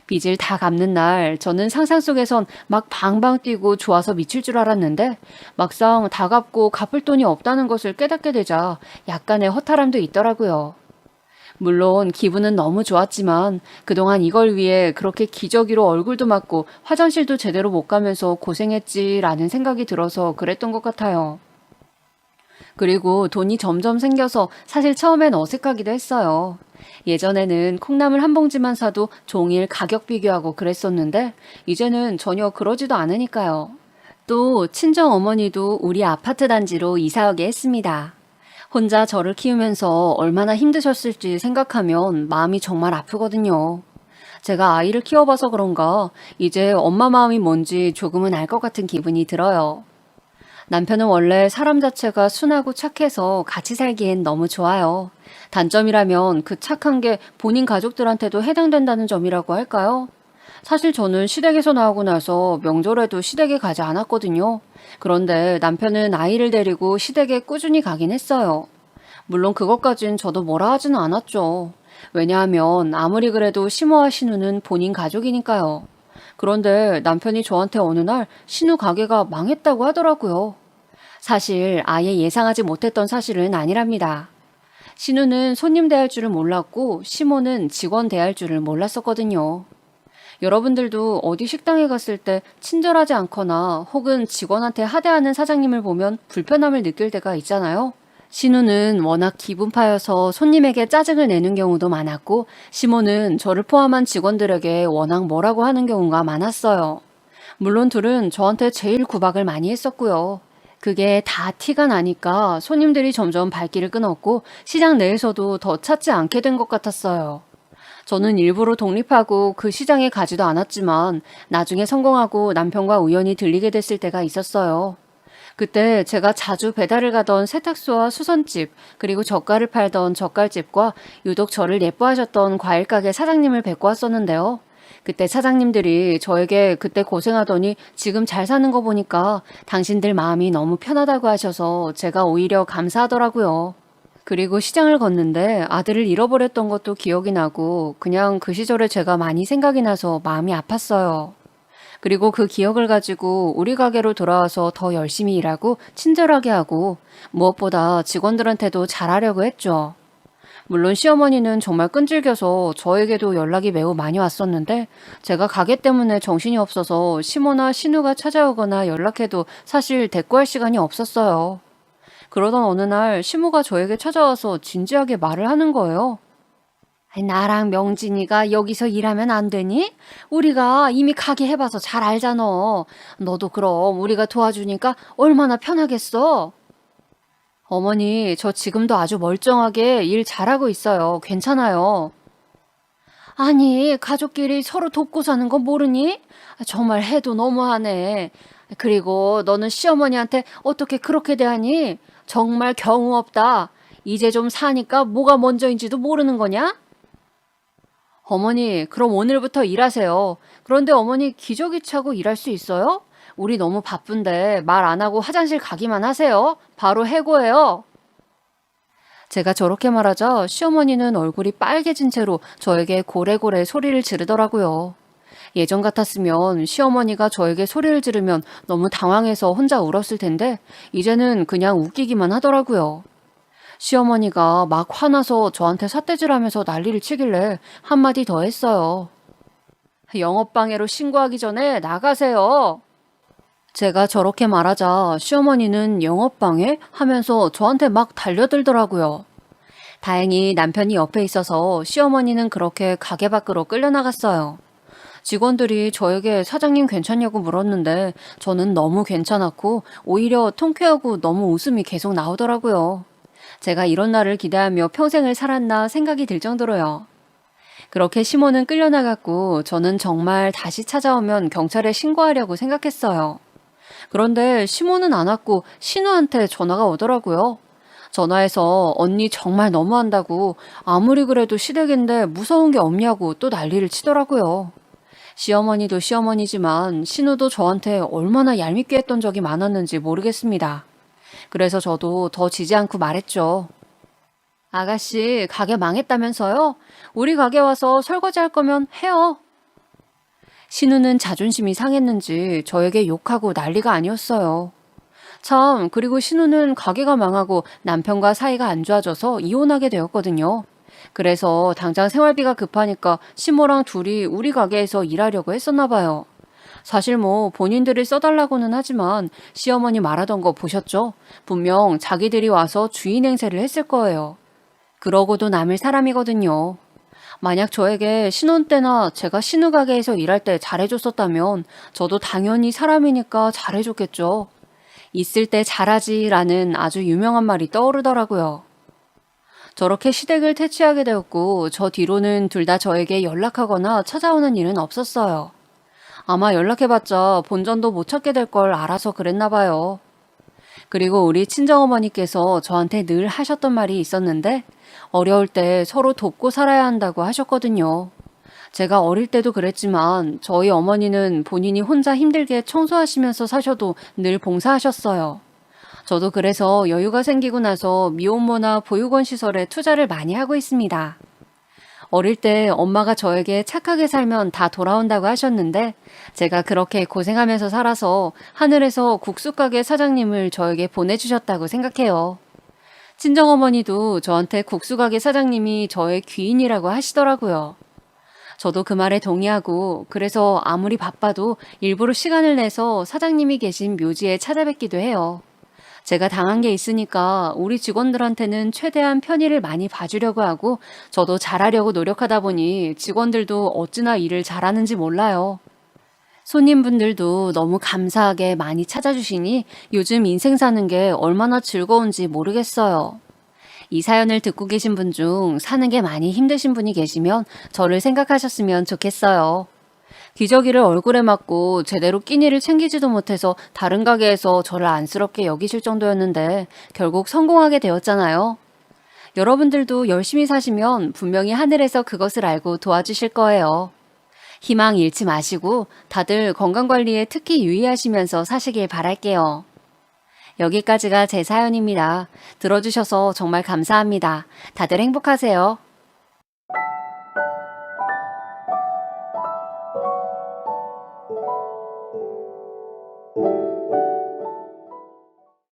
빚을 다 갚는 날 저는 상상 속에선 막 방방 뛰고 좋아서 미칠 줄 알았는데 막상 다 갚고 갚을 돈이 없다는 것을 깨닫게 되자 약간의 허탈함도 있더라고요. 물론 기분은 너무 좋았지만 그동안 이걸 위해 그렇게 기저귀로 얼굴도 맞고 화장실도 제대로 못 가면서 고생했지라는 생각이 들어서 그랬던 것 같아요. 그리고 돈이 점점 생겨서 사실 처음엔 어색하기도 했어요. 예전에는 콩나물 한 봉지만 사도 종일 가격 비교하고 그랬었는데 이제는 전혀 그러지도 않으니까요. 또 친정 어머니도 우리 아파트 단지로 이사 오게 했습니다. 혼자 저를 키우면서 얼마나 힘드셨을지 생각하면 마음이 정말 아프거든요. 제가 아이를 키워봐서 그런가 이제 엄마 마음이 뭔지 조금은 알 것 같은 기분이 들어요. 남편은 원래 사람 자체가 순하고 착해서 같이 살기엔 너무 좋아요. 단점이라면 그 착한 게 본인 가족들한테도 해당된다는 점이라고 할까요? 사실 저는 시댁에서 나오고 나서 명절에도 시댁에 가지 않았거든요. 그런데 남편은 아이를 데리고 시댁에 꾸준히 가긴 했어요. 물론 그것까진 저도 뭐라 하지는 않았죠. 왜냐하면 아무리 그래도 시모와 신우는 본인 가족이니까요. 그런데 남편이 저한테 어느 날 신우 가게가 망했다고 하더라고요. 사실 아예 예상하지 못했던 사실은 아니랍니다. 신우는 손님 대할 줄을 몰랐고 시모는 직원 대할 줄을 몰랐었거든요. 여러분들도 어디 식당에 갔을 때 친절하지 않거나 혹은 직원한테 하대하는 사장님을 보면 불편함을 느낄 때가 있잖아요. 신우는 워낙 기분파여서 손님에게 짜증을 내는 경우도 많았고 시모는 저를 포함한 직원들에게 워낙 뭐라고 하는 경우가 많았어요. 물론 둘은 저한테 제일 구박을 많이 했었고요. 그게 다 티가 나니까 손님들이 점점 발길을 끊었고 시장 내에서도 더 찾지 않게 된 것 같았어요. 저는 일부러 독립하고 그 시장에 가지도 않았지만 나중에 성공하고 남편과 우연히 들리게 됐을 때가 있었어요. 그때 제가 자주 배달을 가던 세탁소와 수선집, 그리고 젓갈을 팔던 젓갈집과 유독 저를 예뻐하셨던 과일가게 사장님을 뵙고 왔었는데요. 그때 사장님들이 저에게 그때 고생하더니 지금 잘 사는 거 보니까 당신들 마음이 너무 편하다고 하셔서 제가 오히려 감사하더라고요. 그리고 시장을 걷는데 아들을 잃어버렸던 것도 기억이 나고 그냥 그 시절에 제가 많이 생각이 나서 마음이 아팠어요. 그리고 그 기억을 가지고 우리 가게로 돌아와서 더 열심히 일하고 친절하게 하고 무엇보다 직원들한테도 잘하려고 했죠. 물론 시어머니는 정말 끈질겨서 저에게도 연락이 매우 많이 왔었는데 제가 가게 때문에 정신이 없어서 시모나 신우가 찾아오거나 연락해도 사실 대꾸할 시간이 없었어요. 그러던 어느 날 시모가 저에게 찾아와서 진지하게 말을 하는 거예요. 나랑 명진이가 여기서 일하면 안 되니? 우리가 이미 가게 해봐서 잘 알잖아. 너도 그럼 우리가 도와주니까 얼마나 편하겠어? 어머니, 저 지금도 아주 멀쩡하게 일 잘하고 있어요. 괜찮아요. 아니, 가족끼리 서로 돕고 사는 거 모르니? 정말 해도 너무하네. 그리고 너는 시어머니한테 어떻게 그렇게 대하니? 정말 경우 없다. 이제 좀 사니까 뭐가 먼저인지도 모르는 거냐? 어머니, 그럼 오늘부터 일하세요. 그런데 어머니 기저귀 차고 일할 수 있어요? 우리 너무 바쁜데 말 안 하고 화장실 가기만 하세요. 바로 해고해요. 제가 저렇게 말하자 시어머니는 얼굴이 빨개진 채로 저에게 고래고래 소리를 지르더라고요. 예전 같았으면 시어머니가 저에게 소리를 지르면 너무 당황해서 혼자 울었을 텐데 이제는 그냥 웃기기만 하더라고요. 시어머니가 막 화나서 저한테 삿대질하면서 난리를 치길래 한마디 더 했어요. 영업방해로 신고하기 전에 나가세요. 제가 저렇게 말하자 시어머니는 영업방해? 하면서 저한테 막 달려들더라고요. 다행히 남편이 옆에 있어서 시어머니는 그렇게 가게 밖으로 끌려나갔어요. 직원들이 저에게 사장님 괜찮냐고 물었는데 저는 너무 괜찮았고 오히려 통쾌하고 너무 웃음이 계속 나오더라고요. 제가 이런 날을 기대하며 평생을 살았나 생각이 들 정도로요. 그렇게 시모는 끌려나갔고 저는 정말 다시 찾아오면 경찰에 신고하려고 생각했어요. 그런데 시모는 안 왔고 신우한테 전화가 오더라고요. 전화해서 언니 정말 너무한다고 아무리 그래도 시댁인데 무서운 게 없냐고 또 난리를 치더라고요. 시어머니도 시어머니지만 신우도 저한테 얼마나 얄밉게 했던 적이 많았는지 모르겠습니다. 그래서 저도 더 지지 않고 말했죠. 아가씨, 가게 망했다면서요? 우리 가게 와서 설거지 할 거면 해요. 신우는 자존심이 상했는지 저에게 욕하고 난리가 아니었어요. 참, 그리고 신우는 가게가 망하고 남편과 사이가 안 좋아져서 이혼하게 되었거든요. 그래서 당장 생활비가 급하니까 시모랑 둘이 우리 가게에서 일하려고 했었나 봐요. 사실 뭐 본인들이 써달라고는 하지만 시어머니 말하던 거 보셨죠? 분명 자기들이 와서 주인 행세를 했을 거예요. 그러고도 남을 사람이거든요. 만약 저에게 신혼 때나 제가 신우 가게에서 일할 때 잘해줬었다면 저도 당연히 사람이니까 잘해줬겠죠. 있을 때 잘하지라는 아주 유명한 말이 떠오르더라고요. 저렇게 시댁을 퇴치하게 되었고 저 뒤로는 둘 다 저에게 연락하거나 찾아오는 일은 없었어요. 아마 연락해봤자 본전도 못 찾게 될 걸 알아서 그랬나 봐요. 그리고 우리 친정어머니께서 저한테 늘 하셨던 말이 있었는데 어려울 때 서로 돕고 살아야 한다고 하셨거든요. 제가 어릴 때도 그랬지만 저희 어머니는 본인이 혼자 힘들게 청소하시면서 사셔도 늘 봉사하셨어요. 저도 그래서 여유가 생기고 나서 미혼모나 보육원 시설에 투자를 많이 하고 있습니다. 어릴 때 엄마가 저에게 착하게 살면 다 돌아온다고 하셨는데 제가 그렇게 고생하면서 살아서 하늘에서 국수가게 사장님을 저에게 보내주셨다고 생각해요. 친정어머니도 저한테 국수가게 사장님이 저의 귀인이라고 하시더라고요. 저도 그 말에 동의하고 그래서 아무리 바빠도 일부러 시간을 내서 사장님이 계신 묘지에 찾아뵙기도 해요. 제가 당한 게 있으니까 우리 직원들한테는 최대한 편의를 많이 봐주려고 하고 저도 잘하려고 노력하다 보니 직원들도 어찌나 일을 잘하는지 몰라요. 손님분들도 너무 감사하게 많이 찾아주시니 요즘 인생 사는 게 얼마나 즐거운지 모르겠어요. 이 사연을 듣고 계신 분 중 사는 게 많이 힘드신 분이 계시면 저를 생각하셨으면 좋겠어요. 기저귀를 얼굴에 맞고 제대로 끼니를 챙기지도 못해서 다른 가게에서 저를 안쓰럽게 여기실 정도였는데 결국 성공하게 되었잖아요. 여러분들도 열심히 사시면 분명히 하늘에서 그것을 알고 도와주실 거예요. 희망 잃지 마시고 다들 건강관리에 특히 유의하시면서 사시길 바랄게요. 여기까지가 제 사연입니다. 들어주셔서 정말 감사합니다. 다들 행복하세요.